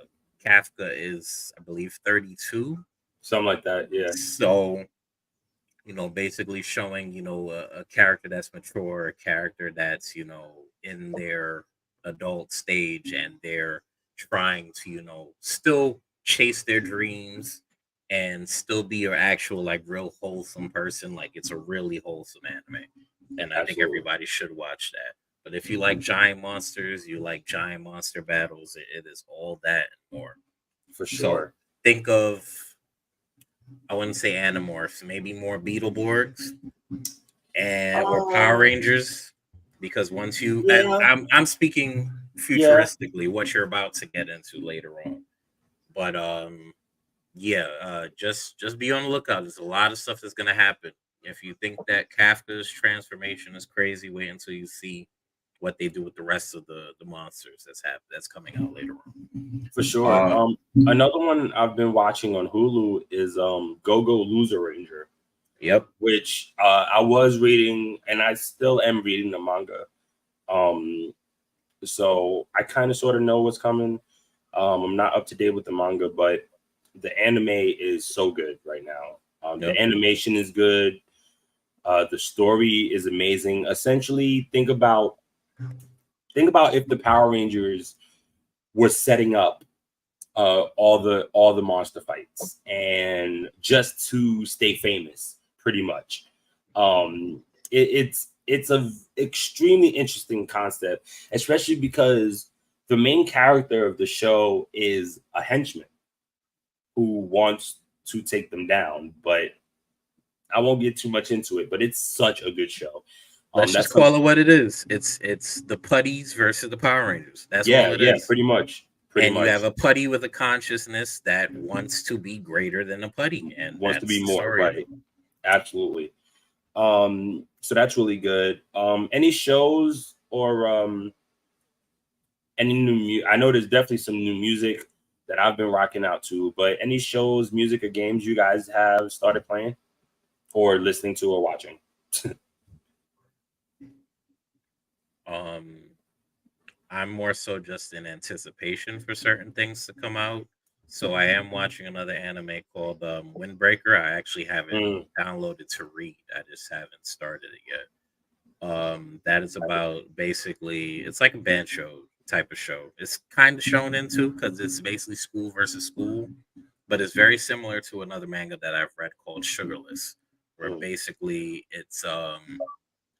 is, I believe, 32, something like that. Yeah. So, you know, basically showing, you know, a character that's mature, a character that's, you know, in their adult stage, and they're trying to, you know, still chase their dreams and still be your actual, like, real wholesome person. Like, it's a really wholesome anime, and I think everybody should watch that. But if you like giant monsters, you like giant monster battles, it is all that and more. For sure. So think of, I wouldn't say Animorphs, maybe more Beetleborgs and or Power Rangers, because once you, and I'm speaking futuristically, what you're about to get into later on. But just be on the lookout. There's a lot of stuff that's gonna happen. If you think that Kafka's transformation is crazy, wait until you see what they do with the rest of the monsters that's coming out later on. For sure. Another one I've been watching on Hulu is Go-Go Loser Ranger. Yep. Which I was reading, and I still am reading the manga. So I kind of sort of know what's coming. I'm not up to date with the manga, but the anime is so good right now. The animation is good. The story is amazing. Essentially, think about if the Power Rangers were setting up all the monster fights and just to stay famous, pretty much. It's a extremely interesting concept, especially because the main character of the show is a henchman who wants to take them down, but I won't get too much into it. But it's such a good show. Let's just call it what it is. It's the putties versus the Power Rangers. That's all it is. Pretty much. You have a putty with a consciousness that wants to be greater than a putty and wants to be more, right? Absolutely. So that's really good. Any shows or any new I know there's definitely some new music that I've been rocking out to, but any shows, music, or games you guys have started playing or listening to or watching? I'm more so just in anticipation for certain things to come out. So I am watching another anime called Windbreaker. I actually haven't downloaded to read. I just haven't started it yet. That is about basically, it's like a band show type of show. It's kind of shown into because it's basically school versus school, but it's very similar to another manga that I've read called Sugarless, where basically it's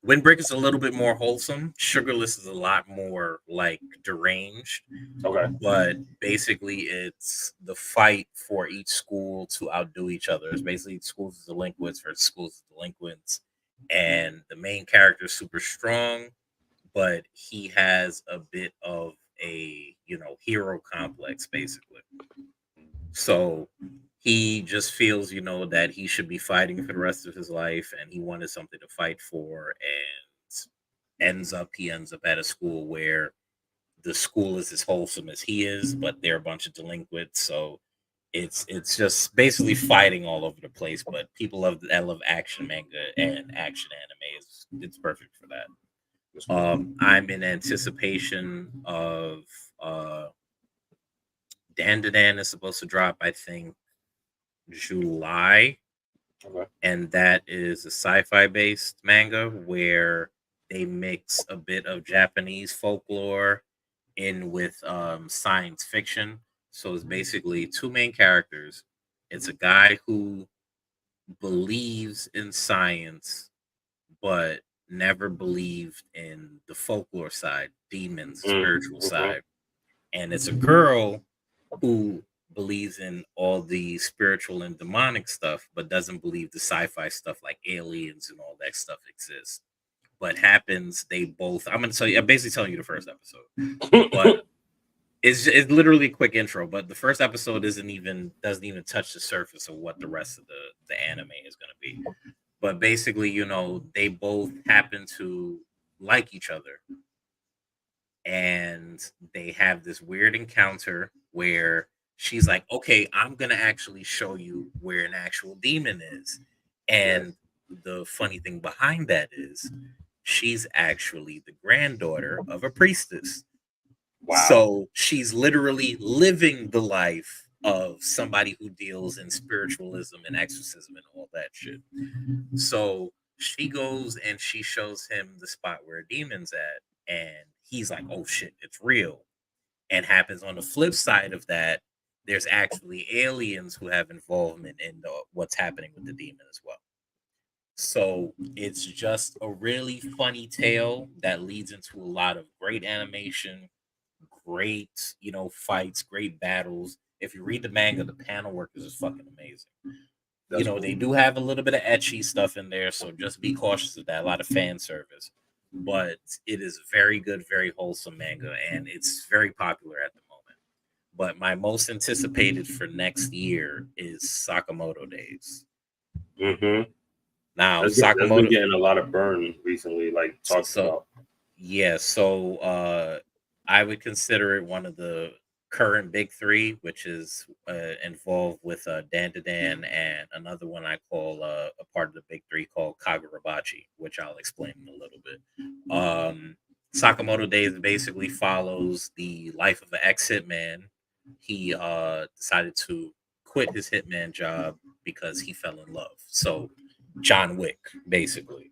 Windbreaker is a little bit more wholesome. Sugarless is a lot more like deranged. Okay. But basically, it's the fight for each school to outdo each other. It's basically schools of delinquents versus schools of delinquents. And the main character is super strong, but he has a bit of a, hero complex, basically. So he just feels, that he should be fighting for the rest of his life, and he wanted something to fight for, and he ends up at a school where the school is as wholesome as he is, but they're a bunch of delinquents. So it's just basically fighting all over the place. But people love action manga and action anime. It's perfect for that. I'm in anticipation of Dan is supposed to drop, I think, July. Okay. And that is a sci-fi based manga where they mix a bit of Japanese folklore in with science fiction. So it's basically two main characters. It's a guy who believes in science but never believed in the folklore side, demons, spiritual side. And it's a girl who believes in all the spiritual and demonic stuff, but doesn't believe the sci-fi stuff like aliens and all that stuff exists. But happens, they both. I'm basically telling you the first episode, but it's literally a quick intro. But the first episode doesn't even touch the surface of what the rest of the anime is going to be. But basically, they both happen to like each other, and they have this weird encounter where she's like, okay, I'm going to actually show you where an actual demon is. And the funny thing behind that is she's actually the granddaughter of a priestess. Wow. So she's literally living the life of somebody who deals in spiritualism and exorcism and all that shit. So she goes and she shows him the spot where a demon's at, and he's like, oh shit, it's real. And happens on the flip side of that, there's actually aliens who have involvement in what's happening with the demon as well. So it's just a really funny tale that leads into a lot of great animation, great, fights, great battles. If you read the manga, the panel work is just fucking amazing. That's cool. They do have a little bit of ecchi stuff in there, so just be cautious of that. A lot of fan service. But it is very good, very wholesome manga, and it's very popular at the moment. But my most anticipated for next year is Sakamoto Days. Now, Sakamoto been getting a lot of burn recently, like talked about. Yeah, so I would consider it one of the current big three, which is involved with Dan and another one I call a part of the big three called Kagurabachi, which I'll explain in a little bit. Sakamoto Days basically follows the life of an ex-hitman. He decided to quit his hitman job because he fell in love. So John Wick, basically.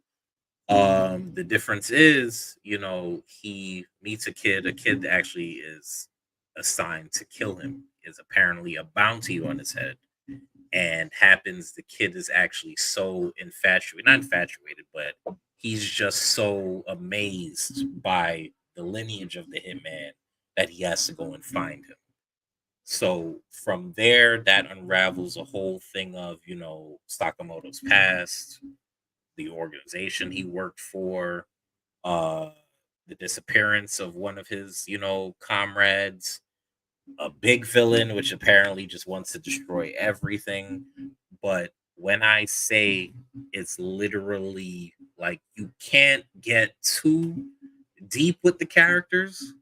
The difference is, he meets a kid that actually is assigned to kill him, is apparently a bounty on his head, and happens the kid is actually so infatuated, not infatuated, but he's just so amazed by the lineage of the hitman that he has to go and find him. So from there, that unravels a whole thing of, Sakamoto's past, the organization he worked for, uh, the disappearance of one of his, comrades, a big villain, which apparently just wants to destroy everything. But when I say it's literally like you can't get too deep with the characters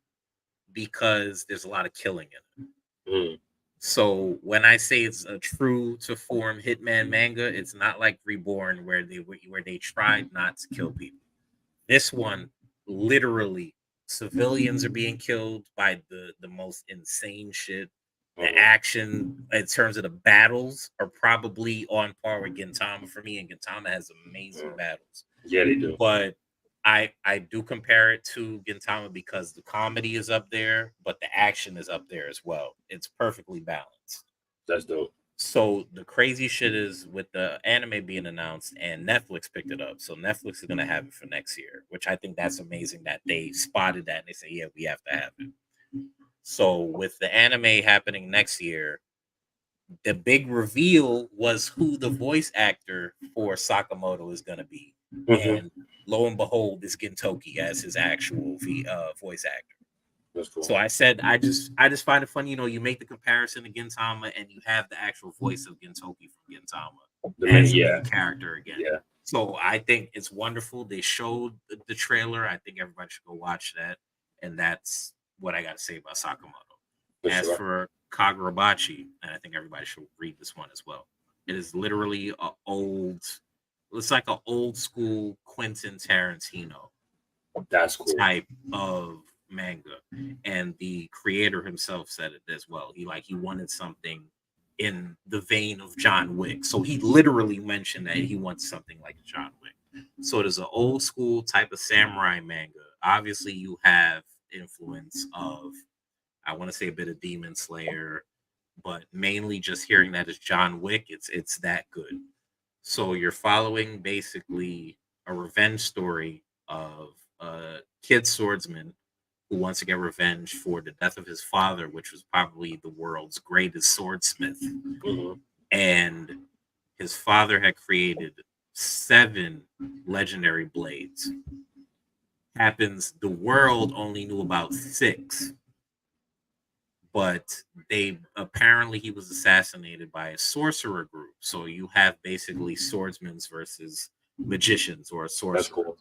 because there's a lot of killing in it. So when I say it's a true to form Hitman manga, it's not like Reborn where they tried not to kill people. This one, literally, civilians are being killed by the most insane shit. The action in terms of the battles are probably on par with Gintama for me, and Gintama has amazing battles. Yeah, they do. But I do compare it to Gintama because the comedy is up there, but the action is up there as well. It's perfectly balanced. That's dope. So the crazy shit is with the anime being announced and Netflix picked it up. So Netflix is going to have it for next year, which I think that's amazing that they spotted that and they say, yeah, we have to have it. So with the anime happening next year, the big reveal was who the voice actor for Sakamoto is going to be. And lo and behold, it's Gintoki as his actual voice actor. That's cool. So I said, I just find it funny, you make the comparison to Gintama and you have the actual voice of Gintoki from Gintama as the main character again. Yeah. So I think it's wonderful. They showed the trailer. I think everybody should go watch that. And that's what I got to say about Sakamoto. As for Kagurabachi, and I think everybody should read this one as well. It is literally it's like an old school Quentin Tarantino type of manga, and the creator himself said it as well. He wanted something in the vein of John Wick, so he literally mentioned that he wants something like John Wick. So it is an old school type of samurai manga. Obviously, you have influence of, I want to say, a bit of Demon Slayer, but mainly just hearing that it's John Wick, it's that good. So you're following basically a revenge story of a kid swordsman who wants to get revenge for the death of his father, which was probably the world's greatest swordsmith. And his father had created 7 legendary blades. Happens, the world only knew about 6. But he was assassinated by a sorcerer group. So you have basically swordsmen versus magicians or sorcerers. That's cool.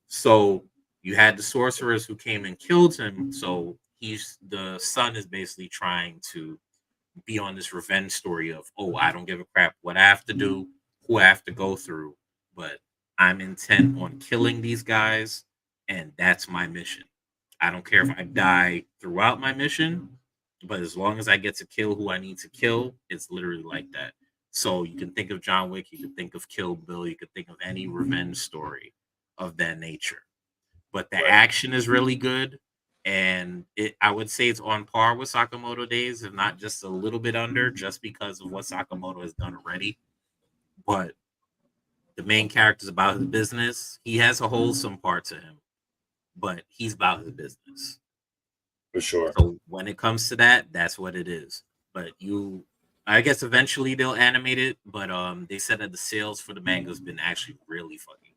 So you had the sorcerers who came and killed him. So the son is basically trying to be on this revenge story of, I don't give a crap what I have to do, who I have to go through, but I'm intent on killing these guys, and that's my mission. I don't care if I die throughout my mission, but as long as I get to kill who I need to kill, it's literally like that. So you can think of John Wick, you can think of Kill Bill, you can think of any revenge story of that nature. But the action is really good, and I would say it's on par with Sakamoto days, if not just a little bit under, just because of what Sakamoto has done already. But the main character is about his business. He has a wholesome part to him, but he's about his business. For sure. So when it comes to that, that's what it is. But I guess eventually they'll animate it, but they said that the sales for the manga has been actually really fucking good.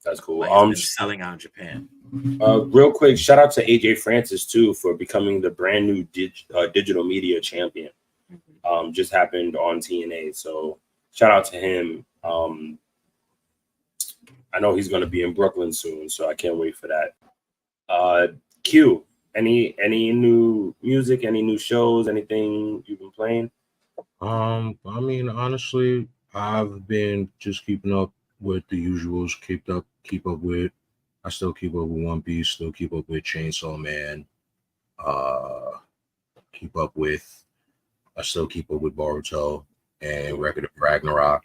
That's cool. It's been selling out in Japan. Real quick, shout out to AJ Francis too for becoming the brand new digital media champion. Just happened on TNA, so shout out to him. I know he's going to be in Brooklyn soon, so I can't wait for that. Q, any new music, any new shows, anything you've been playing? I mean, honestly, I've been just keeping up with the usuals. I still keep up with One Piece, still keep up with Chainsaw Man. I still keep up with Boruto and Record of Ragnarok.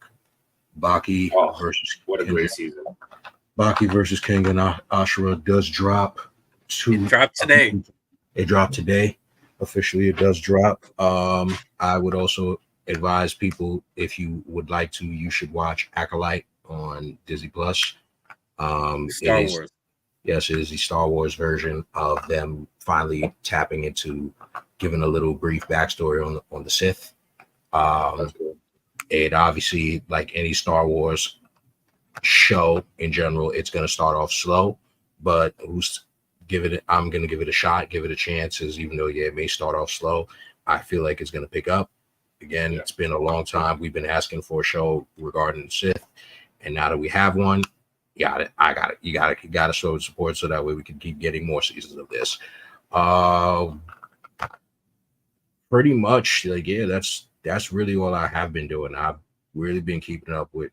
Baki versus what a King. great season. Baki versus King and Ashura does drop. It dropped today. It dropped today. Officially, it does drop. I would also advise people, if you would like to, you should watch Acolyte on Disney Plus. Star Wars. Yes, it is the Star Wars version of them finally tapping into giving a little brief backstory on the Sith. It obviously, like any Star Wars show in general, it's going to start off slow, but I'm going to give it a shot, give it a chance, as even though, it may start off slow, I feel like it's going to pick up. Again, It's been a long time. We've been asking for a show regarding the Sith, and now that we have one, you got it. You got to show support so that way we can keep getting more seasons of this. Pretty much, that's really all I have been doing. I've really been keeping up with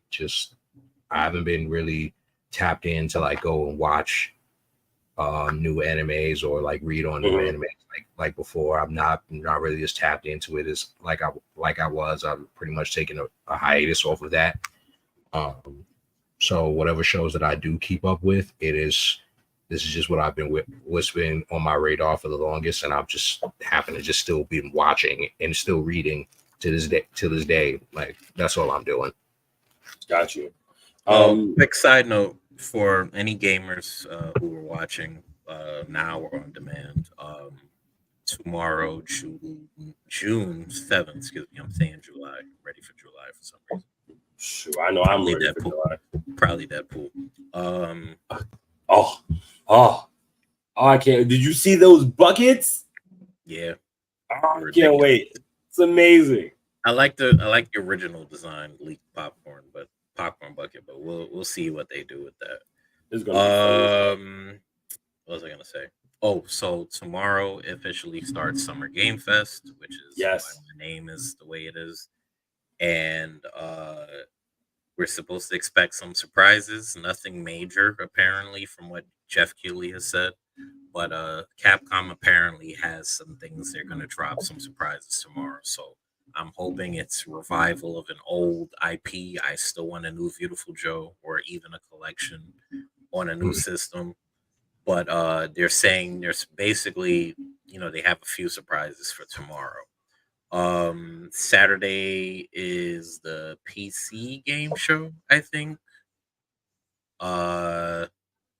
I haven't been really tapped in to like go and watch new animes or like read on new animes like before. I'm not really as tapped into it as like I was. I'm pretty much taking a hiatus off of that. So whatever shows that I do keep up with, this is just what I've been with, what's been on my radar for the longest, and I've just happened to just still be watching and still reading to this day. Like, that's all I'm doing. Got you. Quick side note for any gamers who are watching now or on demand. Tomorrow, June 7th. Excuse me, I'm saying July. I'm ready for July for some reason. Sure, I know I'm ready for July. Probably Deadpool. I can't. Did you see those buckets? Yeah. I can't wait. It's amazing. I like the original design, leaked popcorn bucket, but we'll see what they do with that. It's gonna be fun. What was I gonna say? Oh, so tomorrow officially starts Summer Game Fest, which is why my name is the way it is. And we're supposed to expect some surprises, nothing major, apparently, from what Jeff Keighley has said. But Capcom apparently has some things they're going to drop, some surprises tomorrow. So I'm hoping it's revival of an old IP. I still want a new Beautiful Joe, or even a collection on a new system. But they're saying there's basically, they have a few surprises for tomorrow. Saturday is the PC game show, I think.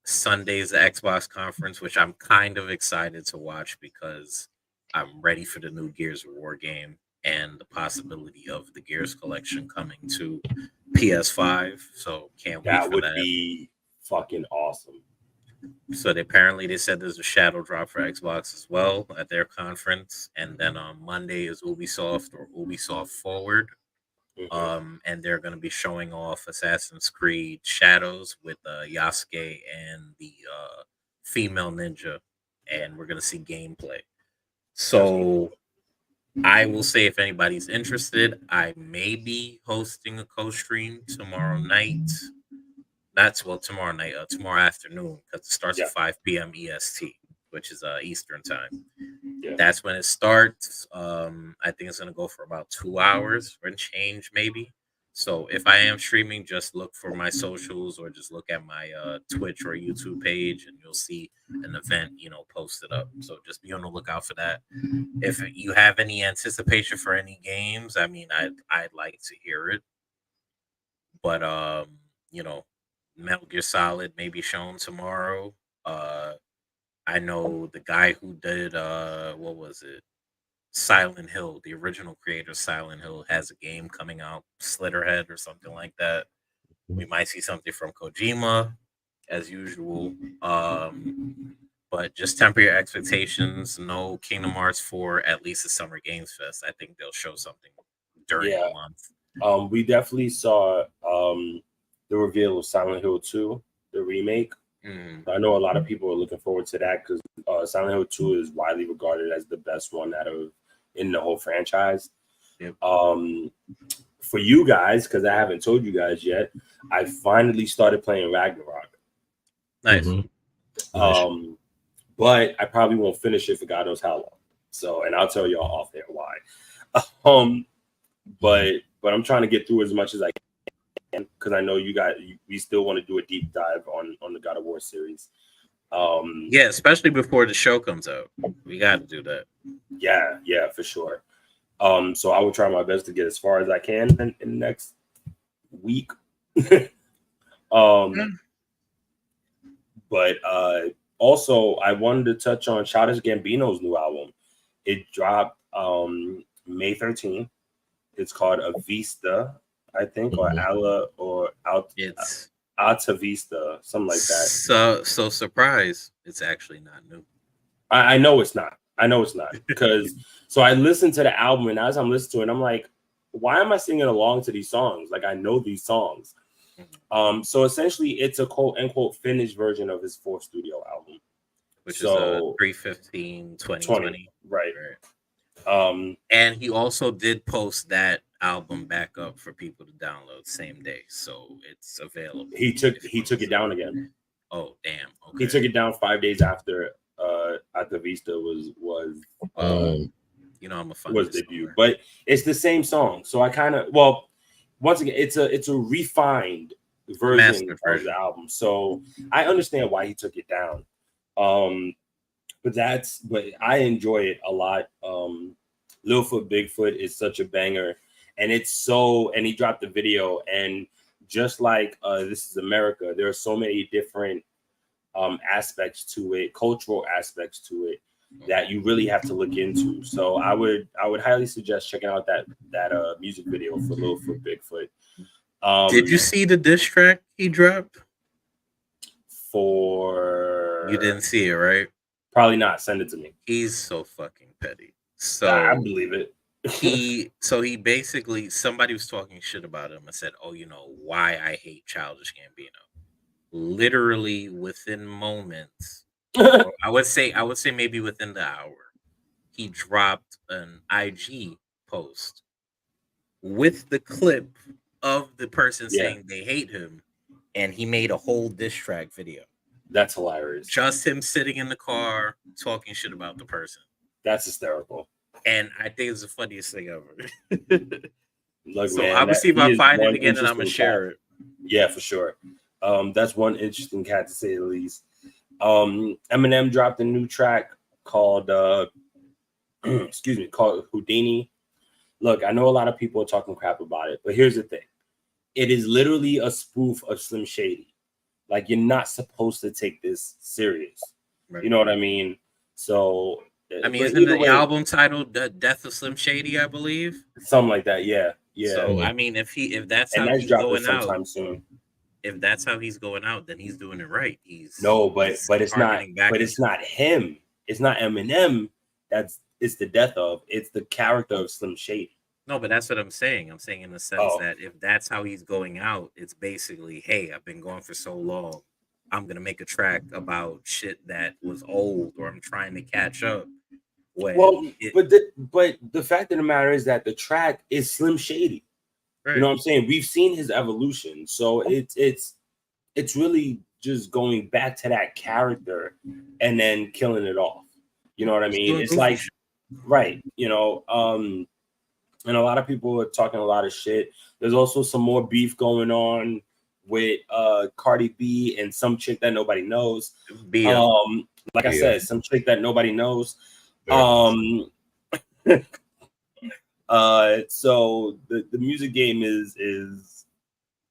Sunday's the Xbox conference, which I'm kind of excited to watch because I'm ready for the new Gears of War game and the possibility of the Gears collection coming to PS5. So can't wait for that. That would be fucking awesome. So they said there's a shadow drop for Xbox as well at their conference, and then on Monday is Ubisoft or Ubisoft Forward, and they're going to be showing off Assassin's Creed Shadows with Yasuke and the female ninja, and we're going to see gameplay. So I will say, if anybody's interested, I may be hosting a co-stream tomorrow night. Tomorrow night, tomorrow afternoon, because it starts at 5 p.m. EST, which is Eastern time. Yeah. That's when it starts. I think it's going to go for about 2 hours and change, maybe. So if I am streaming, just look for my socials or just look at my Twitch or YouTube page, and you'll see an event, posted up. So just be on the lookout for that. If you have any anticipation for any games, I mean, I'd like to hear it. But Metal Gear Solid may be shown tomorrow. I know the guy who did what was it? Silent Hill, the original creator of Silent Hill, has a game coming out, Slitterhead or something like that. We might see something from Kojima, as usual. But just temper your expectations. No Kingdom Hearts 4, at least at Summer Games Fest. I think they'll show something during the month. We definitely saw the reveal of Silent Hill 2, the remake. I know a lot of people are looking forward to that because Silent Hill 2 is widely regarded as the best one in the whole franchise. Yep. For you guys, because I haven't told you guys yet, I finally started playing Ragnarok. Nice. But I probably won't finish it for God knows how long. So, and I'll tell y'all off there why. But I'm trying to get through as much as I because I know we still want to do a deep dive on the God of War series. Yeah, especially before the show comes out, we got to do that. Yeah, for sure. So I will try my best to get as far as I can in the next week. But also I wanted to touch on Childish Gambino's new album. It dropped May 13th. It's called Avista, I think, or Ala or It's Alta Vista, something like that. So surprise, it's actually not new. I know it's not. Because so I listened to the album, and as I'm listening to it, I'm like, why am I singing along to these songs? Like, I know these songs. So essentially it's a quote unquote finished version of his fourth studio album, which is 3/15/2020. Right. And he also did post that album back up for people to download same day, so it's available. He took it down again. Oh damn. Okay. He took it down 5 days after Alta Vista was you know, I'm a was debut, but it's the same song. So I kind of, well, once again, it's a refined version of the album. So I understand why he took it down. But I enjoy it a lot. Littlefoot Bigfoot is such a banger, and and he dropped the video, and just like This Is America, there are so many different aspects to it, cultural aspects to it, that you really have to look into. So I would highly suggest checking out that music video for Littlefoot Bigfoot. Did you see the diss track he dropped? You didn't see it, right? Probably not. Send it to me. He's so fucking petty. So I believe it. he basically, somebody was talking shit about him and said, "Oh, you know why I hate Childish Gambino." Literally within moments, I would say maybe within the hour, he dropped an IG post with the clip of the person saying they hate him, and he made a whole diss track video. That's hilarious. Just him sitting in the car talking shit about the person. That's hysterical. And I think it's the funniest thing ever. Look, so man, I'm gonna see if I find it again, and I'm gonna share it. Yeah, for sure. That's one interesting cat, to say the least. Eminem dropped a new track called called Houdini. Look, I know a lot of people are talking crap about it, but here's the thing. It is literally a spoof of Slim Shady. Like, you're not supposed to take this serious. Right. You know what I mean? So, I mean, isn't the album titled "The Death of Slim Shady"? I believe something like that. Yeah. So, I mean, if that's how he's going out, soon. If that's how he's going out, then he's doing it right. But it's not. But it's not him. It's not Eminem. It's the death of. It's the character of Slim Shady. No, but that's what I'm saying. I'm saying in the sense that if that's how he's going out, it's basically, hey, I've been gone for so long, I'm gonna make a track about shit that was old, or I'm trying to catch up. But the fact of the matter is that the track is Slim Shady. Right. You know what I'm saying? We've seen his evolution, so it's really just going back to that character and then killing it off. You know what I mean? It's like, right? You know, and a lot of people are talking a lot of shit. There's also some more beef going on with Cardi B and some chick that nobody knows. Like I said, some chick that nobody knows. So the music game is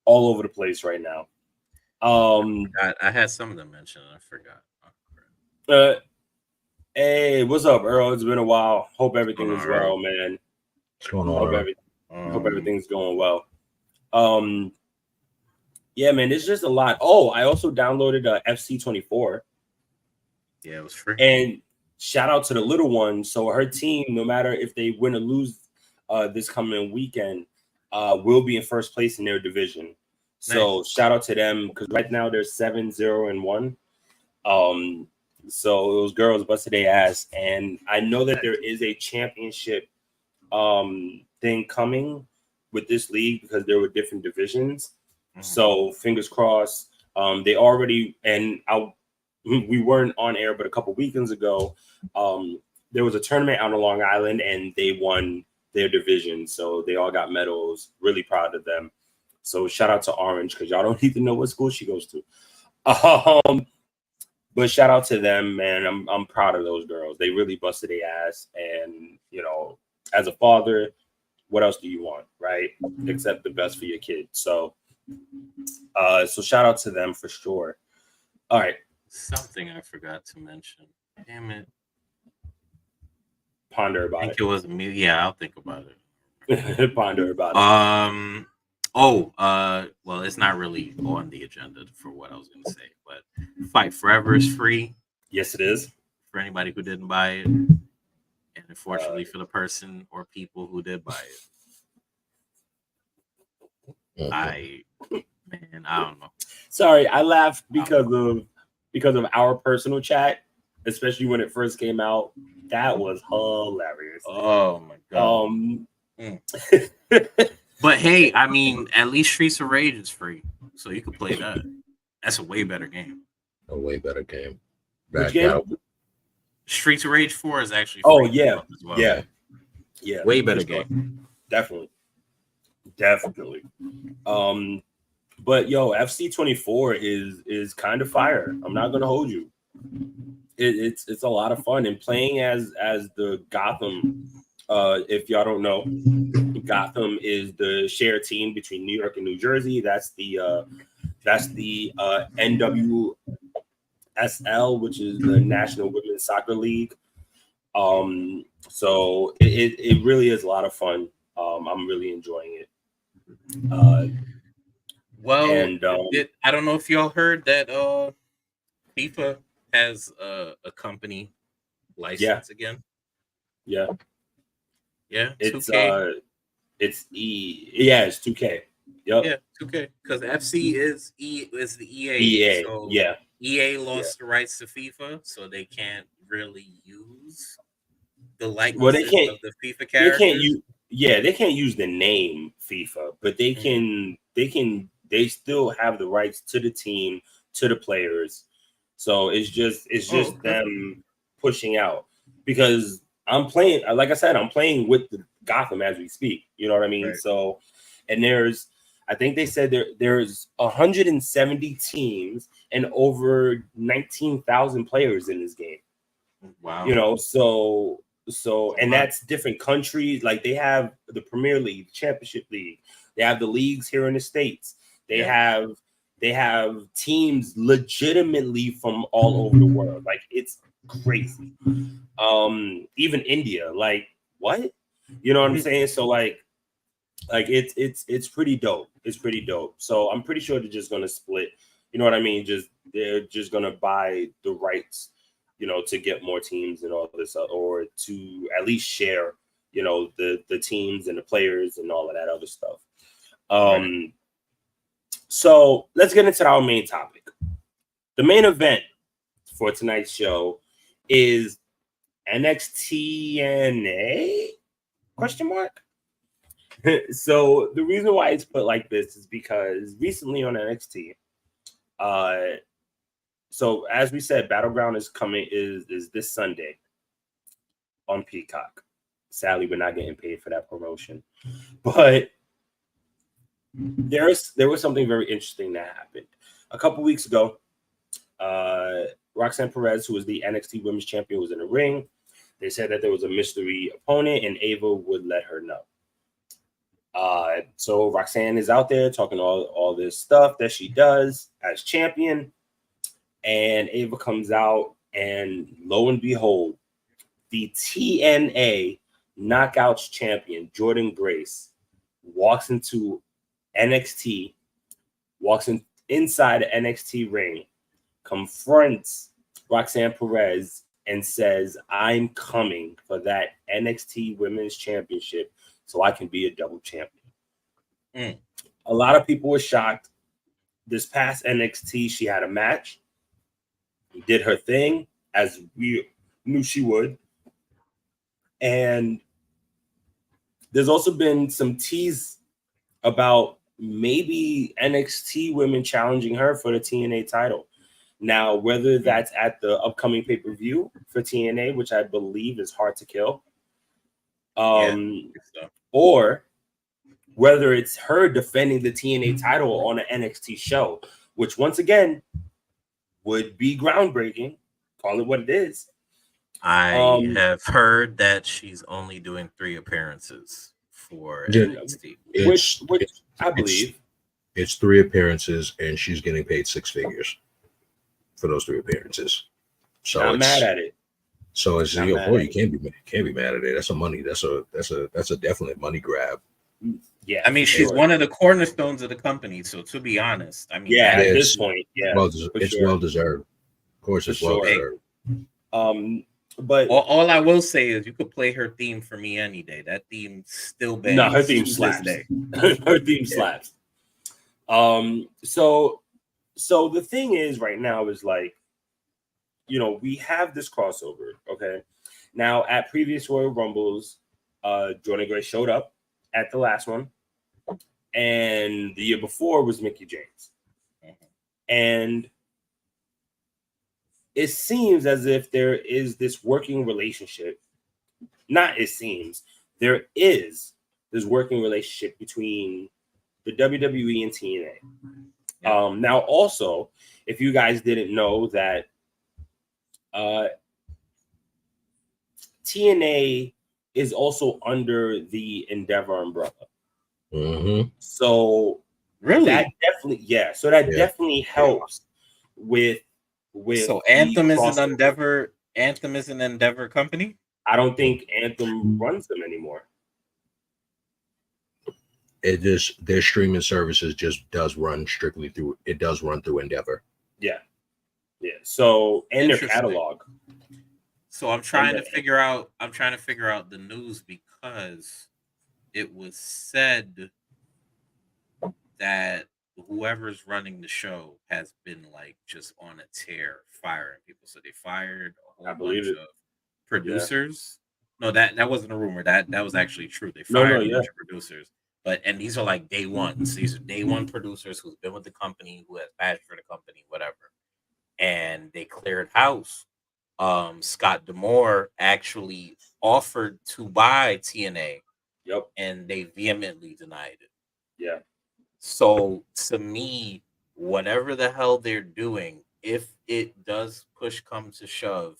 all over the place right now. I had something to mention. I forgot. Hey, what's up, Earl? It's been a while. Hope everything is well, man. What's going on? Hope everything's going well. Yeah, man, it's just a lot. Oh, I also downloaded FC24. Yeah, it was free. And shout out to the little one. So her team, no matter if they win or lose this coming weekend, will be in first place in their division. So shout out to them, because right now they're 7-0-1. So those girls busted their ass, and I know that there is a championship thing coming with this league, because there were different divisions. So fingers crossed. They already, and we weren't on air, but a couple weekends ago, there was a tournament out on Long Island, and they won their division. So they all got medals. Really proud of them. So shout out to Orange, because y'all don't need to know what school she goes to. But shout out to them, man. I'm proud of those girls. They really busted their ass. And, you know, as a father, what else do you want, right? Except the best for your kid. So shout out to them for sure. All right. Something I forgot to mention. Damn it. Ponder I about think it. it was me. Yeah, I'll think about it. Ponder about it. Well, it's not really on the agenda for what I was going to say, but Fight Forever is free Yes, it is. for anybody who didn't buy it, and unfortunately for the person or people who did buy it. I don't know. Sorry, I laughed because of our personal chat, especially when it first came out. That was hilarious. Oh my god. But hey, I mean, at least Streets of Rage is free, so you can play that. That's a way better game. A way better game. Which game? Streets of Rage 4 is actually free. Oh yeah, as well. yeah. Way better game. Definitely. But yo, FC24 is kind of fire. I'm not gonna hold you. It's a lot of fun, and playing as the Gotham. If y'all don't know, Gotham is the shared team between New York and New Jersey. That's the NWSL, which is the National Women's Soccer League. So it really is a lot of fun. I'm really enjoying it. I don't know if y'all heard that FIFA has a company license again. Yeah. It's 2K. It's 2K. Yep. Yeah, 2K, because FC is the EA. EA. So yeah. EA lost the rights to FIFA, so they can't really use the likeness of the FIFA characters. They can't use the name FIFA, but they still have the rights to the team, to the players. So it's just them pushing out, because I'm playing, like I said, I'm playing with the Gotham as we speak. You know what I mean? Right. So, and I think they said there's 170 teams and over 19,000 players in this game. Wow. You know, so and that's different countries. Like they have the Premier League, the Championship League. They have the leagues here in the States. They have teams legitimately from all over the world. Like it's crazy. Even India, like what? You know what I'm saying? So like it's pretty dope. It's pretty dope. So I'm pretty sure they're just gonna split. You know what I mean? They're just gonna buy the rights, you know, to get more teams and all this, or to at least share, you know, the teams and the players and all of that other stuff. So let's get into our main topic. The main event for tonight's show is NXTNA ? So the reason why it's put like this is because recently on NXT, so as we said, Battleground is coming is this Sunday on Peacock. Sadly, we're not getting paid for that promotion, but there was something very interesting that happened a couple weeks ago. Roxanne Perez, who was the NXT Women's Champion, was in the ring. They said that there was a mystery opponent and Ava would let her know. So Roxanne is out there talking all this stuff that she does as champion. And Ava comes out, and lo and behold, the TNA Knockouts champion, Jordan Grace, walks into NXT, inside the NXT ring, confronts Roxanne Perez and says, I'm coming for that NXT Women's Championship so I can be a double champion. A lot of people were shocked. This past NXT, she had a match, did her thing, as we knew she would. And there's also been some tease about maybe NXT women challenging her for the TNA title. Now, whether that's at the upcoming pay-per-view for TNA, which I believe is Hard to Kill, or whether it's her defending the TNA title on an NXT show, which once again would be groundbreaking. Call it what it is. I have heard that she's only doing 3 appearances for Yeah, NXT. Which I believe. It's 3 appearances, and she's getting paid 6 figures for those 3 appearances. So Not mad at it. So it's Not you mad boy, at you can't be mad at it. That's a money. That's a definite money grab. Yeah, I mean, for she's sure. one of the cornerstones of the company. So to be honest, I mean, Yeah, that at it's- this point, yeah, Well, for it's sure. well deserved. Of course, For it's well sure. deserved. But all I will say is you could play her theme for me any day. That theme still bangs. no, her theme to this slaps. day. Her theme slaps. So the thing is right now is like, you know, we have this crossover. Okay. Now at previous Royal Rumbles, Jordan Gray showed up at the last one. And the year before was Mickie James. And it seems as if there is this working relationship. Not it seems. There is this working relationship between the WWE and TNA. Yeah. Now, also, if you guys didn't know that TNA is also under the Endeavor umbrella. Mm-hmm. So Really? that definitely, yeah. So that Yeah. definitely helps with So the Anthem is an crossover. Endeavor. Anthem is an Endeavor company. I don't think Anthem runs them anymore. It just their streaming services just does run strictly through. It does run through Endeavor. Yeah. So and their Interesting. catalog. So I'm trying to then- figure out. I'm trying to figure out the news because it was said that whoever's running the show has been like just on a tear, firing people. So they fired a I whole believe bunch it. of producers. No, that wasn't a rumor. That was actually true. They No, fired a yeah. bunch of producers. And these are like day ones. These are day one producers who've been with the company, who has passion for the company, whatever. And they cleared house. Scott D'Amore actually offered to buy TNA, Yep. and they vehemently denied it. Yeah. So to me, whatever the hell they're doing, if it does push come to shove,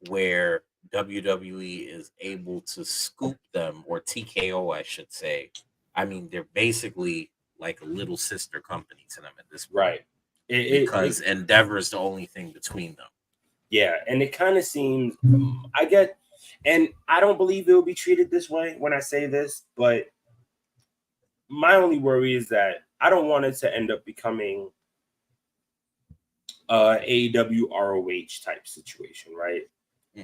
where WWE is able to scoop them, or TKO, I should say, I mean, they're basically like a little sister company to them at this point, Right. because Endeavor is the only thing between them. Yeah, and it kind of seems I get, and I don't believe it will be treated this way when I say this, but my only worry is that I don't want it to end up becoming AEW ROH type situation, right?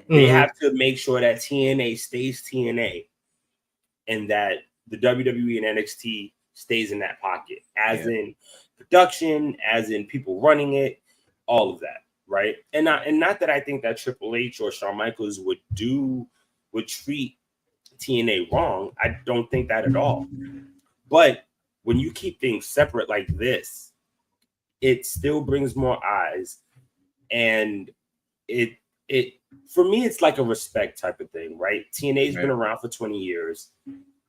They have to make sure that TNA stays TNA and that the WWE and NXT stays in that pocket, as in production, as in people running it, all of that, right? And not that I think that Triple H or Shawn Michaels would treat TNA wrong. I don't think that at all. But when you keep things separate like this, it still brings more eyes, and it for me, it's like a respect type of thing, right? TNA's been around for 20 years.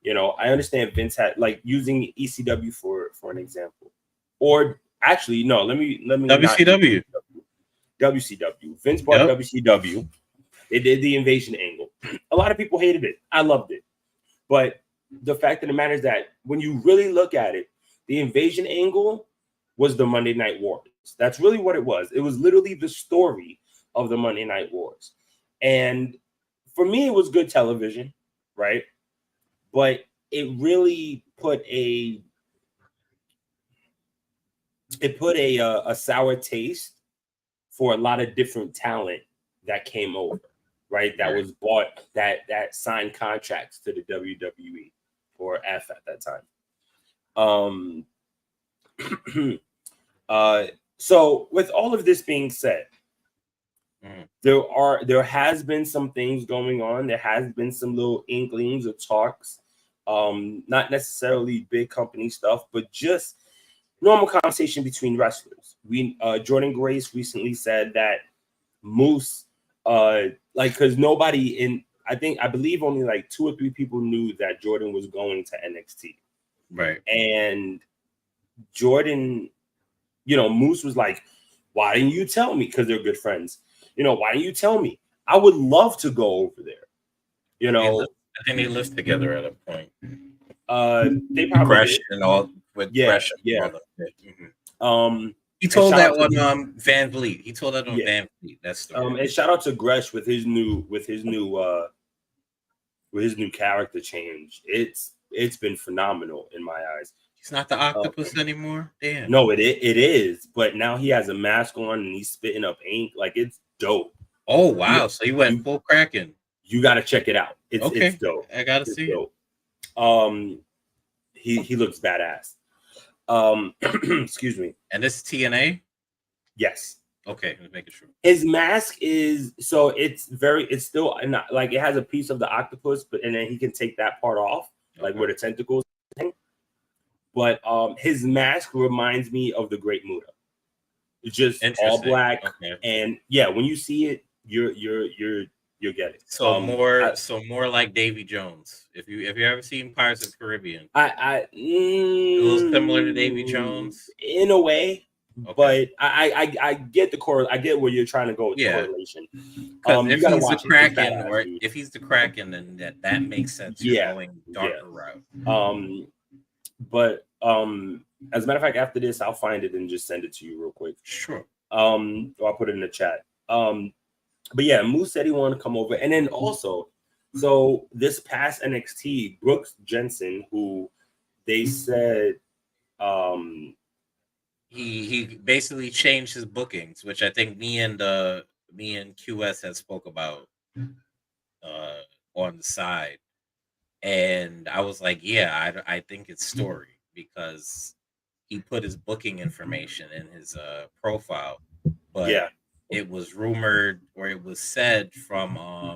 You know, I understand Vince had, like, using ECW for an example, or actually, no, let me WCW. WCW. Vince bought WCW. They did the invasion angle. A lot of people hated it. I loved it, but the fact of the matter is that when you really look at it, the invasion angle was the Monday Night Wars. That's really what it was. It was literally the story of the Monday Night Wars. And for me, it was good television, right? But it really put a sour taste for a lot of different talent that came over, right? That was bought, that signed contracts to the WWE or F at that time. So with all of this being said, there has been some things going on. There has been some little inklings or talks, not necessarily big company stuff, but just normal conversation between wrestlers. Jordan Grace recently said that Moose, because nobody I believe only like 2 or 3 people knew that Jordan was going to NXT. Right. And Jordan, Moose was like, why didn't you tell me? Because they're good friends. Why didn't you tell me? I would love to go over there. I think they lived together at a point. They probably Gresh did. and all with Gresh and brother. Mm-hmm. He told that on Van Vliet. He told that on Van Vliet. That's the and shout out to Gresh with his new character change. It's been phenomenal in my eyes. He's not the octopus anymore. Damn. No, it is. But now he has a mask on and he's spitting up ink. Like, it's dope. Oh wow! So he went full Kraken. You got to check it out. It's dope. I gotta see it. He looks badass. Excuse me. And this is TNA? Yes. Okay, let's make it sure. His mask is it's still not like it has a piece of the octopus, and then he can take that part off, like where the tentacles hang. But his mask reminds me of the Great Muta. It's just all black, and when you see it, you'll get it. So more like Davy Jones. If you ever seen Pirates of the Caribbean, a little similar to Davy Jones in a way, but I get I get where you're trying to go with the correlation. If he's the Kraken, or if he's the Kraken, then that makes sense. You're going darker route. But as a matter of fact, after this, I'll find it and just send it to you real quick. Sure. Or I'll put it in the chat. But yeah, Moose said he wanted to come over. And then also, so this past NXT, Brooks Jensen, who they said he basically changed his bookings, which I think me and QS had spoke about on the side. And I was like, I think it's story, because he put his booking information in his profile. But it was rumored, or it was said from I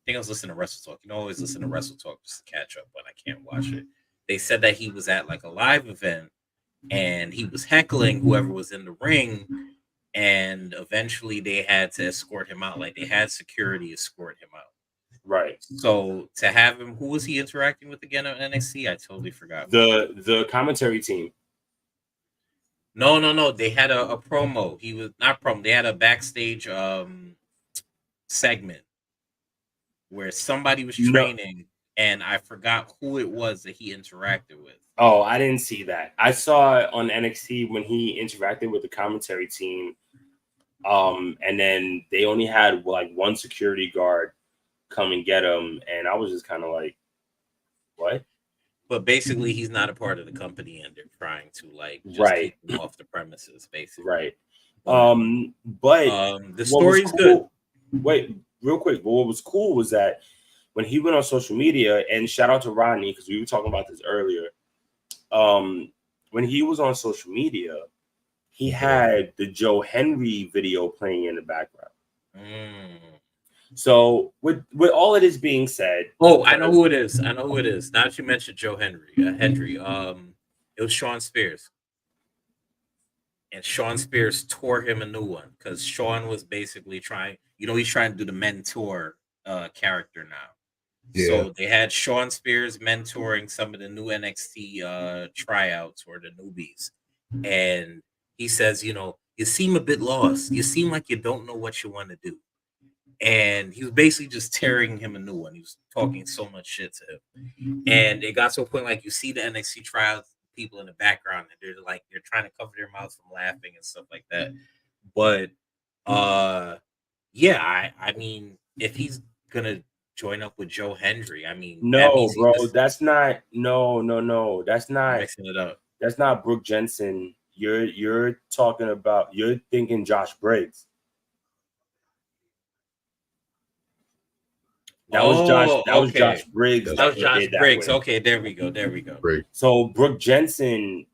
think I was listening to Wrestle Talk. Always listen to Wrestle Talk just to catch up when I can't watch it. They said that he was at like a live event and he was heckling whoever was in the ring, and eventually they had to escort him out. Like, they had security escort him out. Right. So to have him, who was he interacting with again on NXT? I totally forgot. The commentary team. No. They had a promo. He was not promo. They had a backstage segment where somebody was training, and I forgot who it was that he interacted with. Oh, I didn't see that. I saw it on NXT when he interacted with the commentary team. And then they only had like one security guard come and get him, and I was just kind of like, what? But basically, he's not a part of the company, and they're trying to like just keep him off the premises, basically. Right. But the story's good. Wait, real quick. But what was cool was that when he went on social media, and shout out to Rodney, because we were talking about this earlier. When he was on social media, he had the Joe Henry video playing in the background. So with all of this being said, I know who it is. Now that you mentioned Joe Henry, it was Sean Spears, and Sean Spears tore him a new one because Sean was basically trying. He's trying to do the mentor character now. Yeah. So they had Sean Spears mentoring some of the new NXT tryouts or the newbies, and he says, you seem a bit lost. You seem like you don't know what you want to do. And he was basically just tearing him a new one. He was talking so much shit to him. And it got to a point like you see the NXT tryouts people in the background, and they're trying to cover their mouths from laughing and stuff like that. But I mean, if he's gonna join up with Joe Henry, I mean, no, bro, that's not that's not mixing it up. That's not Brooke Jensen. You're talking about, you're thinking Josh Briggs. That was Josh Briggs. That was Josh Briggs. Okay, there we go. Great. So Brooke Jensen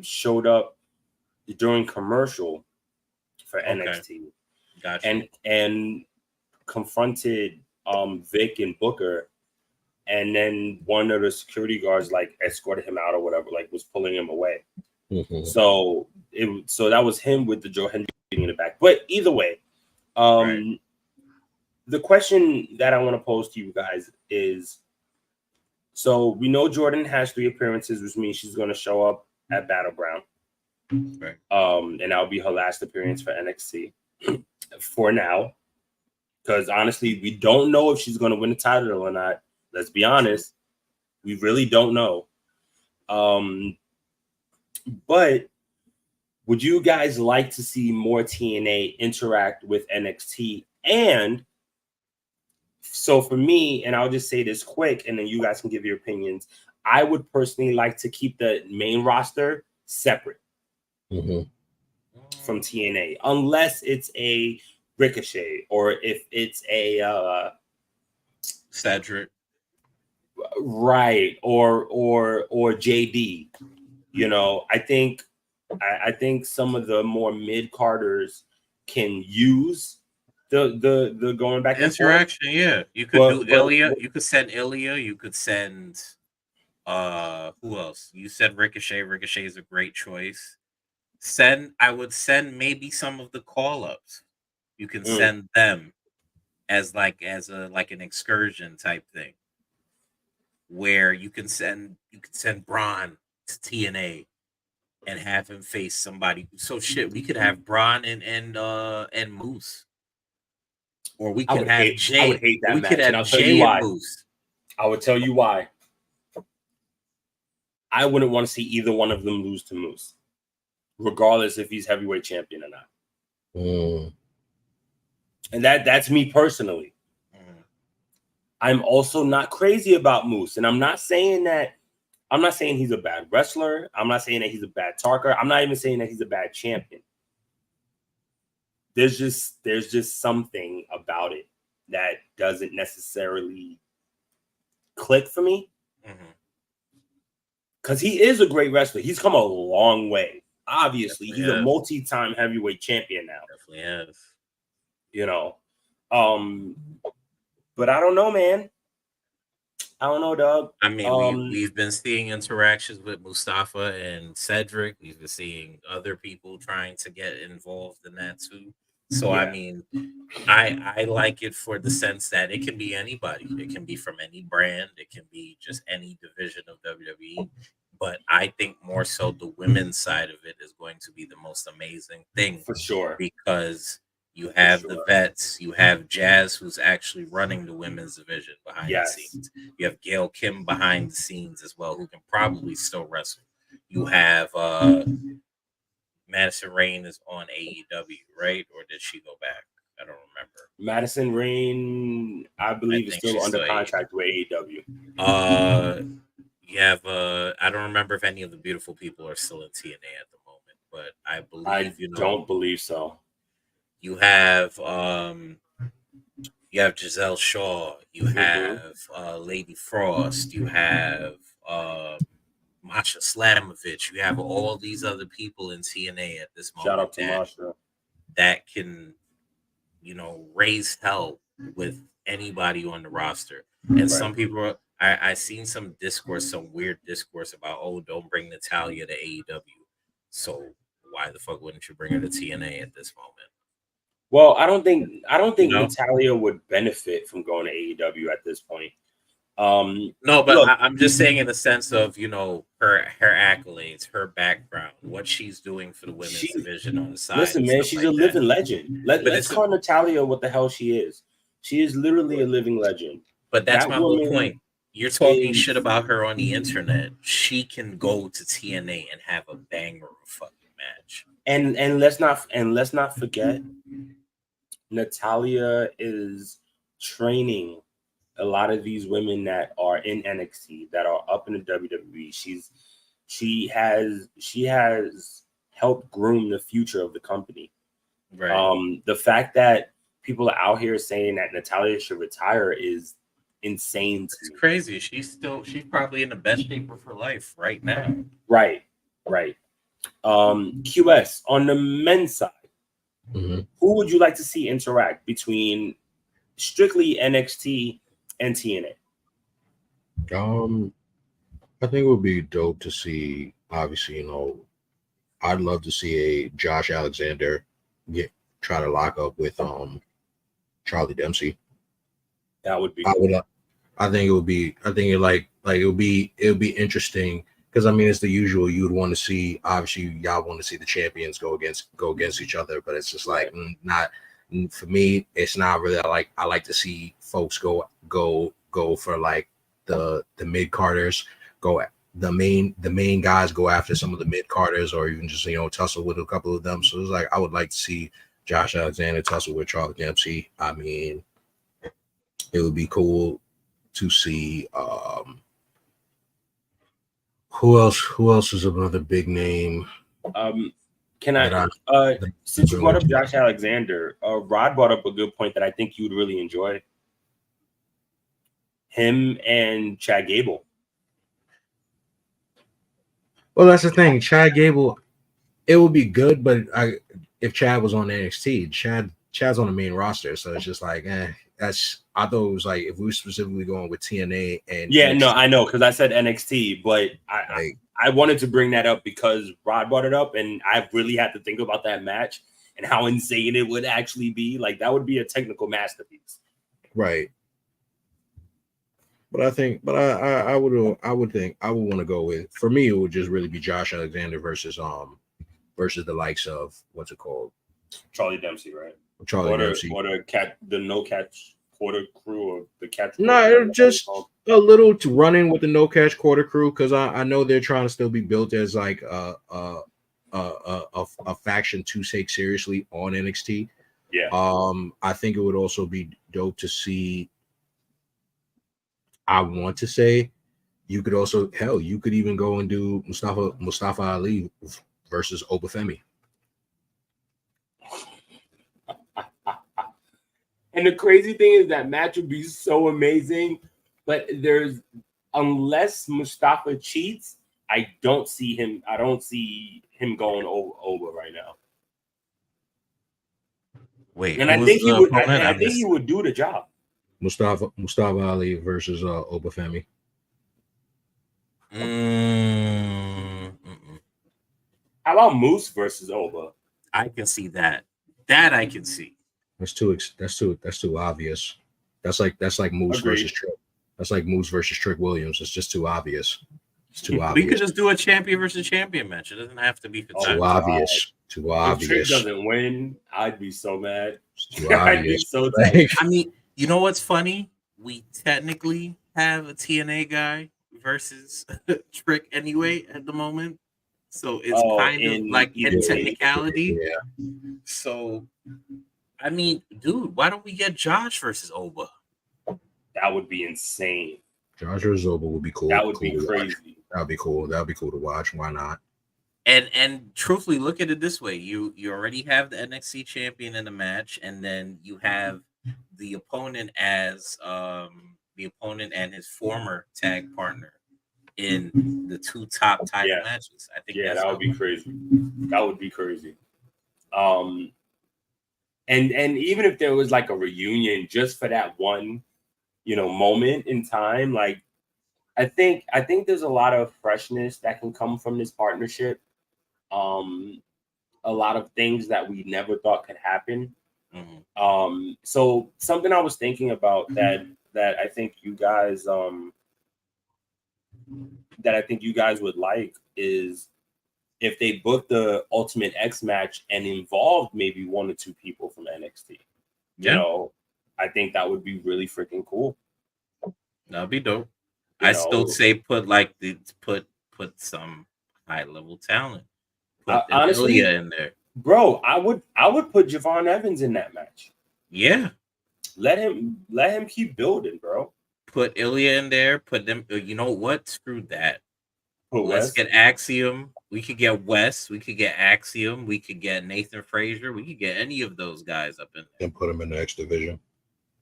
showed up during commercial for NXT. Gotcha. And confronted Vic and Booker, and then one of the security guards like escorted him out or whatever, like was pulling him away. Mm-hmm. So that was him with the Joe Henry in the back. But either way, the question that I want to pose to you guys is, So we know Jordan has 3 appearances, which means she's going to show up at Battleground. Right. And that'll be her last appearance for NXT for now. Because honestly, we don't know if she's going to win the title or not. Let's be honest. We really don't know. But would you guys like to see more TNA interact with NXT? And so for me, and I'll just say this quick, and then you guys can give your opinions. I would personally like to keep the main roster separate from TNA, unless it's a Ricochet or if it's a Cedric, right, or JD. You know, I think some of the more mid carders can use the going back and interaction. forth. Yeah, you could do Ilya. You could send Ilya. You could send who else? You said Ricochet. Ricochet is a great choice. I would send maybe some of the call ups. You can send them as an excursion type thing, where you can send Braun to TNA and have him face somebody. So shit, we could have Braun and Moose, or we could have Jay. I would hate that we match, could have and I'll tell Jay you why. and Moose. I would tell you why. I wouldn't want to see either one of them lose to Moose, regardless if he's heavyweight champion or not. And that's me personally. I'm also not crazy about Moose, and I'm not saying he's a bad wrestler. I'm not saying that he's a bad talker. I'm not even saying that he's a bad champion. There's just something about it that doesn't necessarily click for me. Because he is a great wrestler. He's come a long way. Obviously, he's a multi-time heavyweight champion now. Definitely is. You know. But I don't know, man. I don't know, Doug. I mean, we've been seeing interactions with Mustafa and Cedric. We've been seeing other people trying to get involved in that too. So, I mean, I like it for the sense that it can be anybody. It can be from any brand. It can be just any division of WWE. But I think more so the women's side of it is going to be the most amazing thing. For sure. Because you have the vets. You have Jazz, who's actually running the women's division behind the scenes. You have Gail Kim behind the scenes as well, who can probably still wrestle. You have Madison Rain is on AEW, right? Or did she go back? I don't remember. Madison Rain, I believe, is still under contract with AEW. You have I don't remember if any of the beautiful people are still in TNA at the moment, but I believe don't believe so. You have Giselle Shaw, you have Lady Frost, you have Masha Slamovich, you have all these other people in TNA at this moment. Shout out to Masha. That can, raise hell with anybody on the roster. And some people I seen some weird discourse about, don't bring Natalya to AEW. So why the fuck wouldn't you bring her to TNA at this moment? Well, I don't think Natalya would benefit from going to AEW at this point. No, but look, I'm just saying in the sense of her accolades, her background, what she's doing for the women's division on the side. Listen, man, she's a living legend. Let's call Natalya what the hell she is. She is literally a living legend. But that's my whole point. You're talking shit about her on the internet. She can go to TNA and have a banger of a fucking match. And let's not forget, Natalya is training a lot of these women that are in NXT, that are up in the WWE. She has helped groom the future of the company. Right. The fact that people are out here saying that Natalya should retire is insane. It's crazy. She's probably in the best shape of her life right now. Right. QS, on the men's side, who would you like to see interact between strictly NXT and TNA? I think it would be dope to see. Obviously, I'd love to see a Josh Alexander try to lock up with Charlie Dempsey. That would be. I think it would be. I think it would be interesting because I mean it's the usual. You would want to see. Obviously, y'all want to see the champions go against each other, but it's just like not for me. It's not really. I like to see folks go for like the mid carders, go the main guys go after some of the mid carders, or even just tussle with a couple of them. So it's like I would like to see Josh Alexander tussle with Charles Dempsey. I mean, it would be cool to see who else is another big name. Can I since you brought up Josh Alexander, Rod brought up a good point that I think you would really enjoy. Him and Chad Gable. Well, that's the thing. Chad Gable, it would be good, but if Chad was on NXT, Chad's on the main roster, so it's just like, that's. I thought it was like if we were specifically going with TNA and yeah, NXT, no, I know because I said NXT, but I wanted to bring that up because Rod brought it up, and I really had to think about that match and how insane it would actually be. Like that would be a technical masterpiece, right? But I would want to go with, for me, it would just really be Josh Alexander versus the likes of what's it called, Charlie Dempsey, right? Charlie Dempsey, or the no catch quarter crew, or the catch. No, just a little to run in with the no catch quarter crew, because I know they're trying to still be built as like a faction to take seriously on NXT. Yeah. I think it would also be dope to see. I want to say you could also, hell, you could even go and do Mustafa Ali versus Obafemi. And the crazy thing is that match would be so amazing, but unless Mustafa cheats, I don't see him going over right now. Wait, and I think he would do the job. Mustafa Ali versus Obafemi. How about Moose versus Oba? I can see that. That I can see. That's too obvious. That's like Moose versus Trick. That's like Moose versus Trick Williams. It's just too obvious. It's too obvious. We could just do a champion versus champion match. It doesn't have to be for too obvious. Too obvious. If Trick doesn't win, I'd be so mad. It's too obvious. So I mean, you know what's funny? We technically have a TNA guy versus Trick anyway at the moment. So it's kind of like in technicality. Yeah. So, I mean, dude, why don't we get Josh versus Oba? That would be insane. Josh versus Oba would be cool. That would be crazy. That would be cool. That would be cool to watch. Why not? And truthfully, look at it this way: you already have the NXT champion in the match, and then you have the opponent as the opponent and his former tag partner in the two top title matches. I think that would be crazy. That would be crazy. And even if there was like a reunion just for that one, moment in time, like I think there's a lot of freshness that can come from this partnership. A lot of things that we never thought could happen. Mm-hmm. So something I was thinking about that I think you guys would like is if they booked the Ultimate X match and involved maybe one or two people from NXT. I think that would be really freaking cool. That'd be dope. I still say put some high level talent. Put honestly, Ilya in there, bro. I would put Javon Evans in that match. Yeah, let him keep building, bro. Put Ilya in there. Put them. You know what? Screw that. Let's get Axiom. We could get Wes. We could get Axiom. We could get Nathan Frazier. We could get any of those guys up in there and put them in the X division.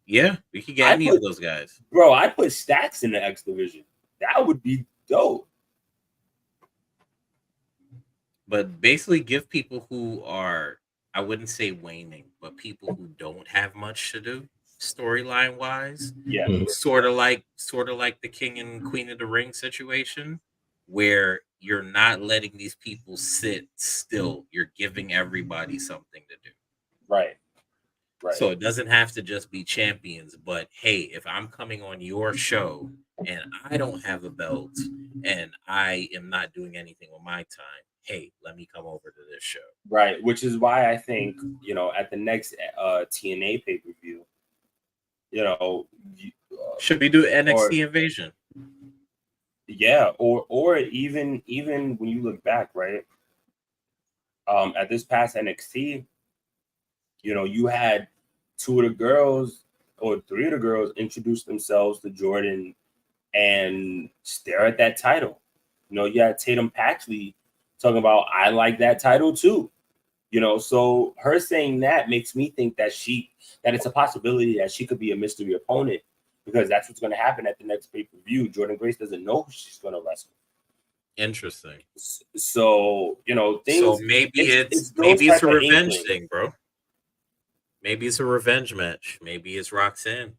Yeah, we could get any of those guys. Bro, I put Stacks in the X division. That would be dope. But basically give people who are, I wouldn't say waning, but people who don't have much to do storyline wise. Yeah. Sort of like the King and Queen of the Ring situation, where you're not letting these people sit still. You're giving everybody something to do. Right. Right. So it doesn't have to just be champions, but hey, if I'm coming on your show and I don't have a belt and I am not doing anything on my time, hey, let me come over to this show. Right, which is why I think, at the next TNA pay-per-view, Should we do or NXT Invasion? yeah, or even when you look back, right, at this past NXT, you had two of the girls or three of the girls introduce themselves to Jordan and stare at that title. You had Tatum Paxley talking about, I like that title too. So her saying that makes me think that it's a possibility that she could be a mystery opponent, because that's what's going to happen at the next pay-per-view. Jordan Grace doesn't know who she's going to wrestle. Interesting. So, things. So maybe it's a revenge thing, bro. Maybe it's a revenge match. Maybe it's Roxanne.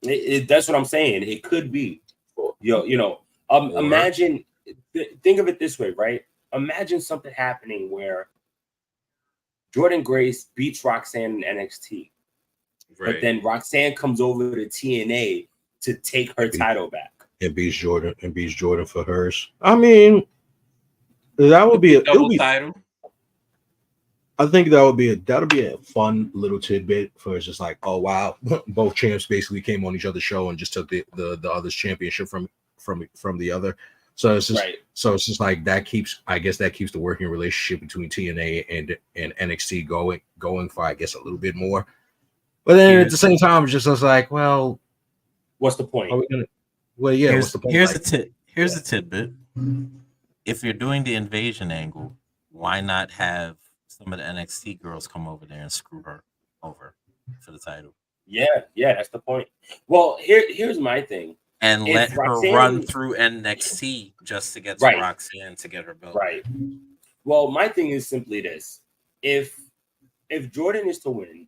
That's what I'm saying. It could be. Imagine. Think of it this way, right? Imagine something happening where Jordan Grace beats Roxanne in NXT, right, but then Roxanne comes over to TNA to take her title back and beats Jordan for hers. I mean, that would be a double title. I think that'll be a fun little tidbit for it's just like, oh wow, both champs basically came on each other's show and just took the other's championship from the other. So it's just so it's just like that keeps the working relationship between TNA and NXT going for I guess a little bit more. But then at the same time, it's like, well, what's the point? Are we gonna? Well, yeah. What's the point? Here's a tidbit. If you're doing the invasion angle, why not have some of the NXT girls come over there and screw her over for the title? Yeah, that's the point. Well, here's my thing. And let her run through NXT just to get to Roxanne to get her belt. Right. Well, my thing is simply this. If Jordan is to win,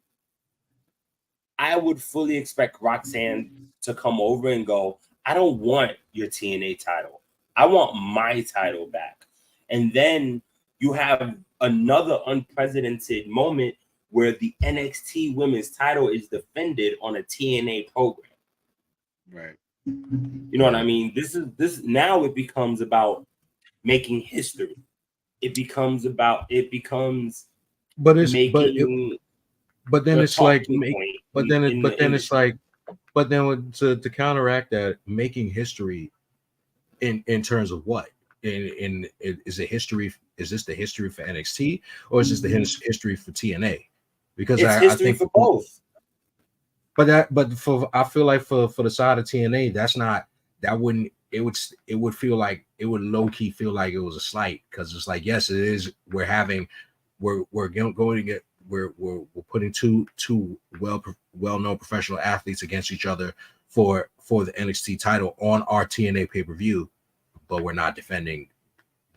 I would fully expect Roxanne to come over and go, I don't want your TNA title. I want my title back. And then you have another unprecedented moment where the NXT women's title is defended on a TNA program. Right. You know what I mean? This now it becomes about making history. But then it's like to counteract that, making history in terms of what? Is it history? Is this the history for NXT or is this the history for TNA? Because I think for both. I feel like for the side of TNA, it would feel like it would low key feel like it was a slight, because it's like, yes, it is. We're putting two well-known professional athletes against each other for the NXT title on our TNA pay-per-view, but we're not defending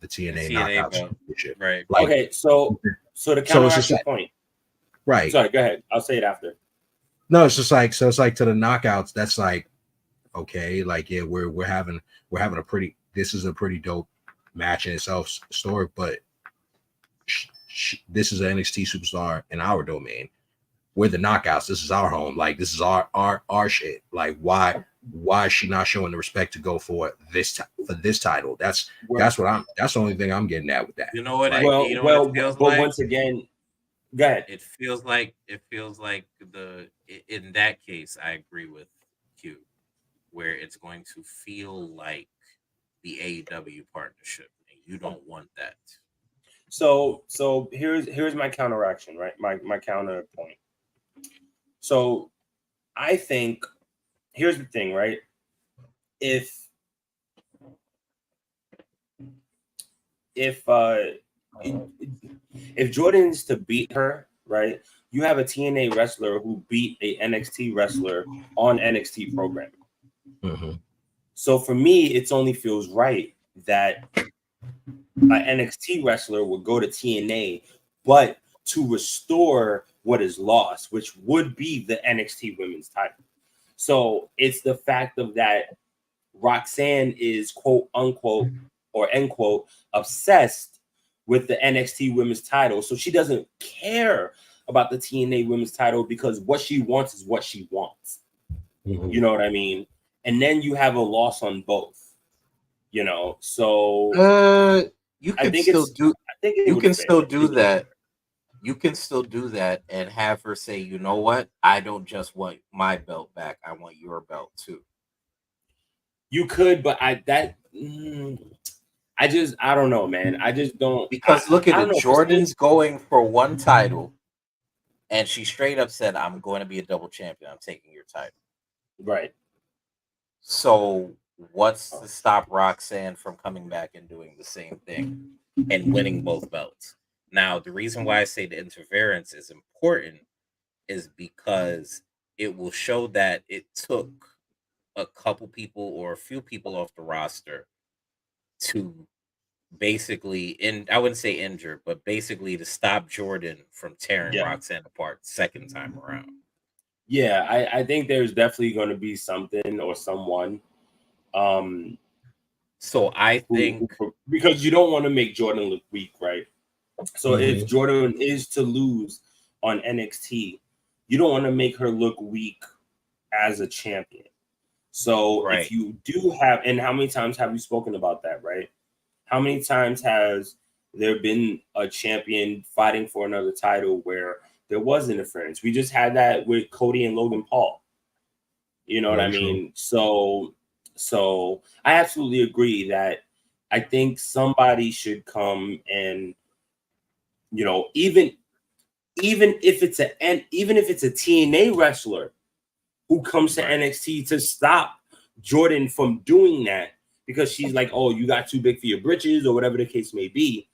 the TNA knockout championship. Right. Like, okay, so to counteract your point. Right. Sorry, go ahead. I'll say it after. No, it's just like, so it's like to the knockouts, that's like, okay, like, yeah, we're having this is a pretty dope match in itself, story, but this is an NXT superstar in our domain. We're the knockouts. This is our home. Like, this is our shit. Like, why is she not showing the respect to go for this title? That's the only thing I'm getting at with that. You know what? Right? What it feels like? Once again, go ahead. It feels like in that case, I agree with Q, where it's going to feel like the AEW partnership, and you don't want that. So here's my counteraction, right? My counterpoint. So I think here's the thing, right? If Jordan's to beat her, right? You have a TNA wrestler who beat a NXT wrestler on NXT programming. Mm-hmm. So for me, it only feels right that an NXT wrestler would go to TNA, but to restore what is lost, which would be the NXT women's title. So it's the fact of that Roxanne is quote unquote or end quote obsessed with the NXT women's title. So she doesn't care about the TNA women's title because what she wants is what she wants. Mhm. You know what I mean? And then you have a loss on both. You know, so You I can think still it's. do. I think it You would can fit. still do that. You can still do that and have her say, you know what? I don't just want my belt back. I want your belt too. You could, but I don't know, man. I just don't. Because look at I don't it. know. Jordan's going for one title, and she straight up said, I'm going to be a double champion. I'm taking your title. Right. So what's to stop Roxanne from coming back and doing the same thing and winning both belts? Now, the reason why I say the interference is important is because it will show that it took a couple people or a few people off the roster to basically, I wouldn't say injure, but basically to stop Jordan from tearing Yeah. Roxanne apart second time around. Yeah, I think there's definitely going to be something or someone. So I think Because you don't want to make Jordan look weak, right? So if Mhm. Jordan is to lose on NXT, you don't want to make her look weak as a champion. So Right. if you do have, and how many times have you spoken about that, right? How many times has there been a champion fighting for another title where there was interference? We just had that with Cody and Logan Paul. You know what I Very true. mean? So I absolutely agree that I think somebody should come and, you know, even if it's a TNA wrestler who comes to Right. NXT to stop Jordan from doing that because she's like, oh, you got too big for your britches or whatever the case may be.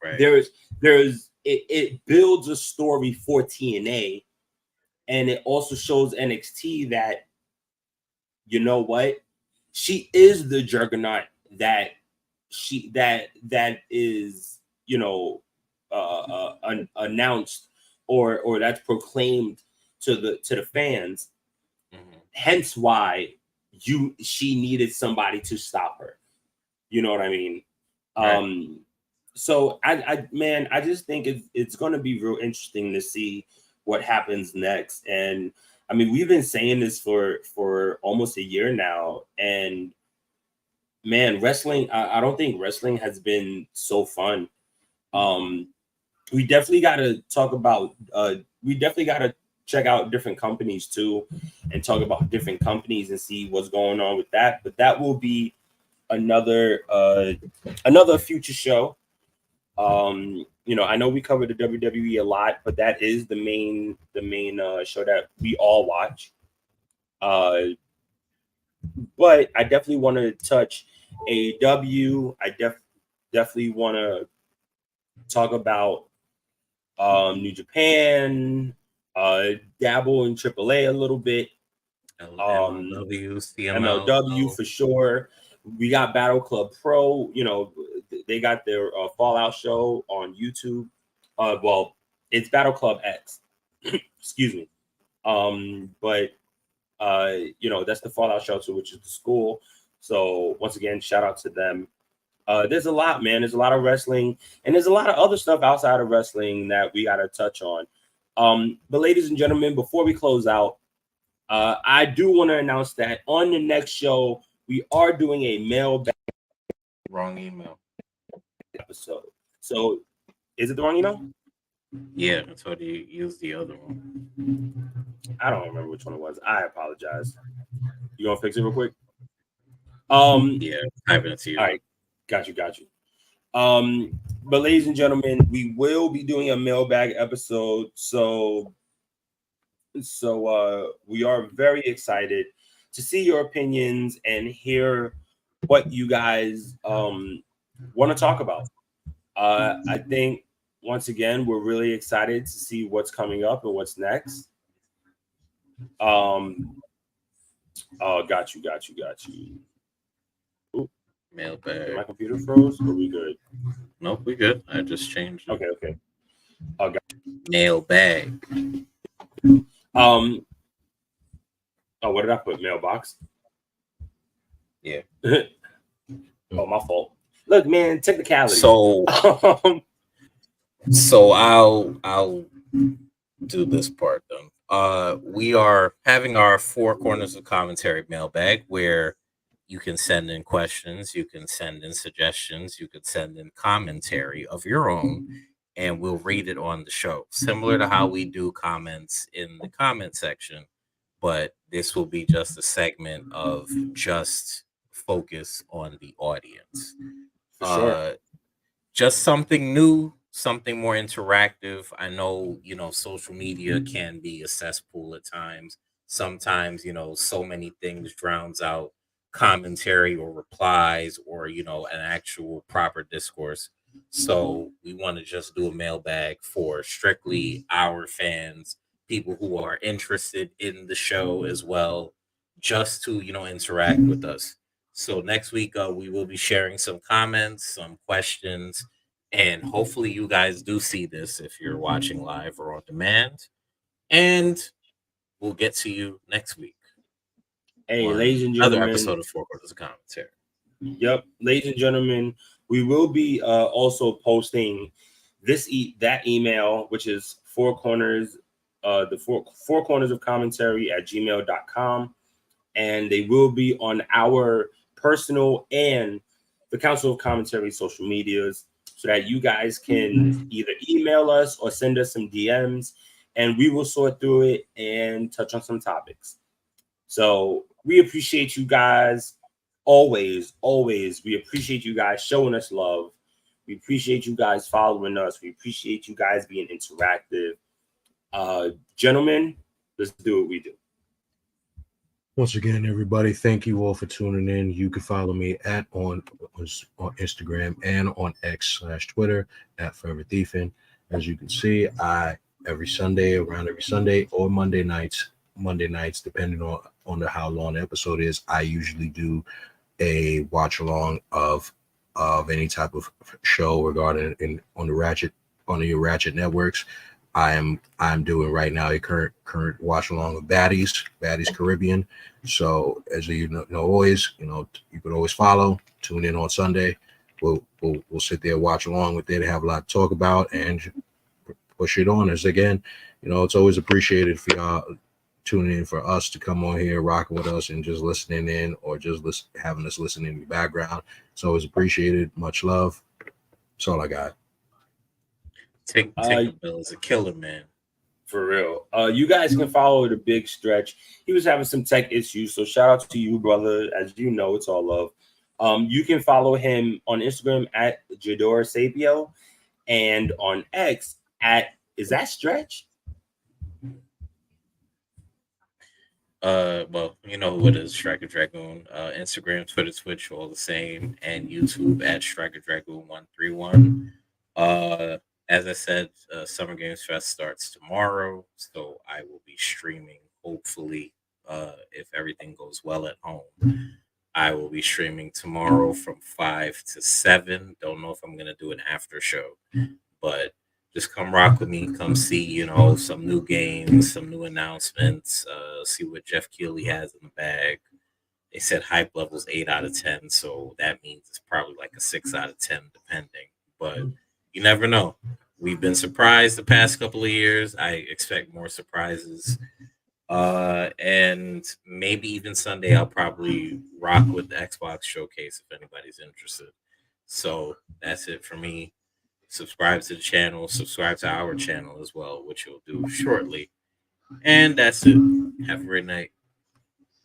Right. It builds a story for TNA, and it also shows NXT that, you know what, she is the juggernaut that is, you know, announced or that's proclaimed to the fans. Mhm. Hence why she needed somebody to stop her. You know what I mean? Right. So I just think it's going to be real interesting to see what happens next. And I mean, we've been saying this for almost a year now, and man, wrestling, I don't think wrestling has been so fun. We definitely got to talk about we definitely got to check out different companies too and talk about different companies and see what's going on with that. But that will be another future show. You know, I know we covered the WWE a lot, but that is the main show that we all watch. But I definitely want to touch AEW. I definitely want to talk about New Japan, dabble in AAA a little bit, MLW, CML. MLW for sure. We got Battle Club Pro. You know, they got their Fallout show on YouTube. Well, it's Battle Club X. Excuse me. But you know, that's the Fallout shelter, which is the school. So once again, shout out to them. There's a lot, man. There's a lot of wrestling, and there's a lot of other stuff outside of wrestling that we got to touch on. But ladies and gentlemen, before we close out, I do want to announce that on the next show, we are doing a mailbag Wrong email. episode. So is it the wrong email? Yeah, I told you use the other one. I don't remember which one it was. I apologize. You gonna fix it real quick? Yeah, typing it to you. All right, got you. But ladies and gentlemen, we will be doing a mailbag episode. So we are very excited to see your opinions and hear what you guys want to talk about. I think once again, we're really excited to see what's coming up and what's next. Oh, got you. Ooh, Mailbag. my computer froze. Are we good? Nope, we good. I just changed it. Okay. Mailbag. Oh, what did I put? Mailbox. Yeah. Oh, my fault. Look, man, technicality. So I'll do this part then. We are having our Four Corners of Commentary mailbag where you can send in questions, you can send in suggestions, you can send in commentary of your own, and we'll read it on the show. Similar to how we do comments in the comment section, but this will be just a segment of just focus on the audience. For sure. Just something new, something more interactive. I know, social media can be a cesspool at times. Sometimes, so many things drowns out commentary or replies or, an actual proper discourse. So we want to just do a mailbag for strictly our fans, people who are interested in the show as well, just to, interact with us. So next week, we will be sharing some comments, some questions, and hopefully you guys do see this if you're watching live or on demand. And we'll get to you next week. Hey, on ladies and another gentlemen. episode of Four Quarters of Commentary. Yep, ladies and gentlemen, we will be also posting that email, which is Four Corners, four corners of commentary at gmail.com. And they will be on our personal and the Council of Commentary social medias so that you guys can either email us or send us some DMs and we will sort through it and touch on some topics. So we appreciate you guys always. We appreciate you guys showing us love. We appreciate you guys following us. We appreciate you guys being interactive. Gentlemen, let's do what we do. Once again, everybody, thank you all for tuning in. You can follow me on Instagram and on X/Twitter at Forever Thiefing. As you can see, around every Sunday or Monday nights, depending on how long the episode is, I usually do a watch along of any type of show regarding on the Ratchet networks. I'm doing right now a current watch along of Baddies Caribbean. So as you know, always, you could always tune in on Sunday. We'll sit there, watch along with it, have a lot to talk about, and push it on. As again, it's always appreciated for y'all tuning in, for us to come on here, rocking with us, and just listening in, or just having us listen in the background. It's always appreciated. Much love. That's all I got. Tinker Bell is a killer, man. For real. You guys can follow the Big Stretch. He was having some tech issues, so shout out to you, brother. As you know, it's all love. You can follow him on Instagram at Jador Sapio and on X is that Stretch? Well, you know who it is, Striker Dragoon. Instagram, Twitter, Twitch, all the same, and YouTube at Striker Dragoon 131. As I said, Summer Games Fest starts tomorrow, so I will be streaming. Hopefully, if everything goes well at home, I will be streaming tomorrow from 5 to 7. Don't know if I'm gonna do an after show, but just come rock with me. Come see, some new games, some new announcements. See what Jeff Keighley has in the bag. They said hype level's 8 out of 10, so that means it's probably like a 6 out of 10, depending. But you never know. We've been surprised the past couple of years. I expect more surprises. And maybe even Sunday, I'll probably rock with the Xbox showcase if anybody's interested. So that's it for me. Subscribe to the channel, subscribe to our channel as well, which you'll do shortly. And that's it. Have a great night.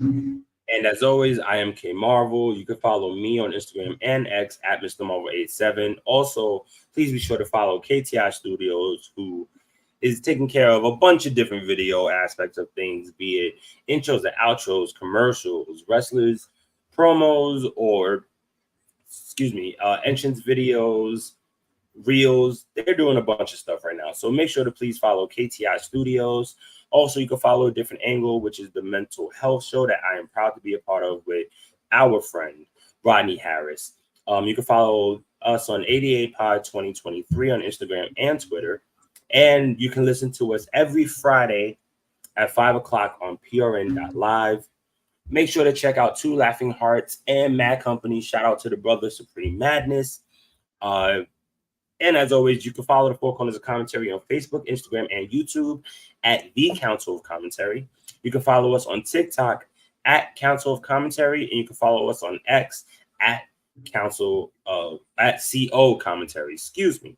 And as always, I am K Marvel. You can follow me on Instagram and X at Mr. Marvel87. Also, please be sure to follow KTI Studios, who is taking care of a bunch of different video aspects of things, be it intros and outros, commercials, wrestlers, promos, or entrance videos, reels. They're doing a bunch of stuff right now. So make sure to please follow KTI Studios. Also, you can follow a different angle, which is the mental health show that I am proud to be a part of with our friend Rodney Harris. You can follow us on 88 Pod 2023 on Instagram and Twitter. And you can listen to us every Friday at 5 o'clock on prn.live. Make sure to check out Two Laughing Hearts and Mad Company. Shout out to the brother Supreme Madness. And as always, you can follow the Four Corners of Commentary on Facebook, Instagram, and YouTube at The Council of Commentary. You can follow us on TikTok at Council of Commentary, and you can follow us on X at CO Commentary. Excuse me.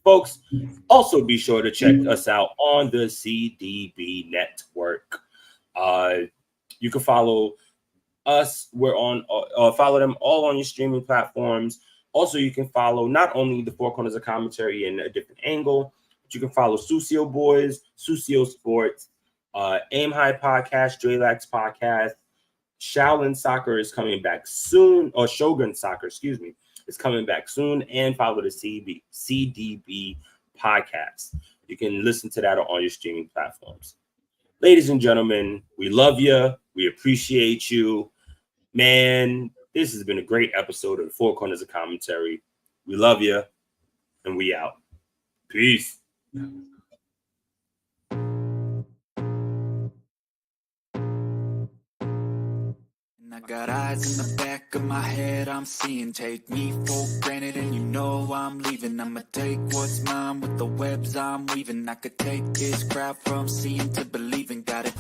Folks, also be sure to check us out on the CDB Network. You can follow us. We're on follow them all on your streaming platforms. Also, you can follow not only the Four Corners of Commentary in a different angle, but you can follow Susio Boys, Susio Sports, Aim High Podcast, Drelax Podcast. Shaolin Soccer is coming back soon, or Shogun Soccer, excuse me, is coming back soon. And follow the CDB Podcast. You can listen to that on all your streaming platforms. Ladies and gentlemen, we love you. We appreciate you. Man, this has been a great episode of the Four Corners of Commentary. We love you, and we out. Peace. I got eyes in the back of my head, I'm seeing. Take me for granted and you know I'm leaving. I'ma take what's mine with the webs I'm weaving. I could take this crowd from seeing to believing. Got it,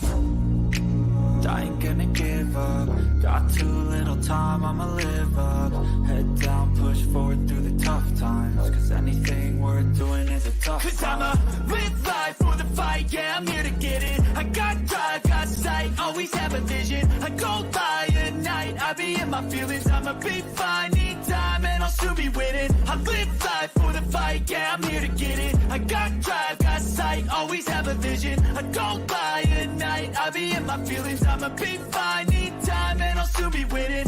I ain't gonna give up. Got too little time, I'ma live up. Head down, push forward through the tough times. Cause anything worth doing is a tough Cause time. I'ma live life for the fight, yeah, I'm here to get it. I got drive, got sight, always have a vision. I go by at night, I be in my feelings. I'ma be fine, need time, and I'll soon be winning. I live life for the fight, yeah, I'm here to get it. I got drive, got sight, always have a vision. I go by at night, I be in my feelings. I'ma be fine, need time, and I'll soon be winning.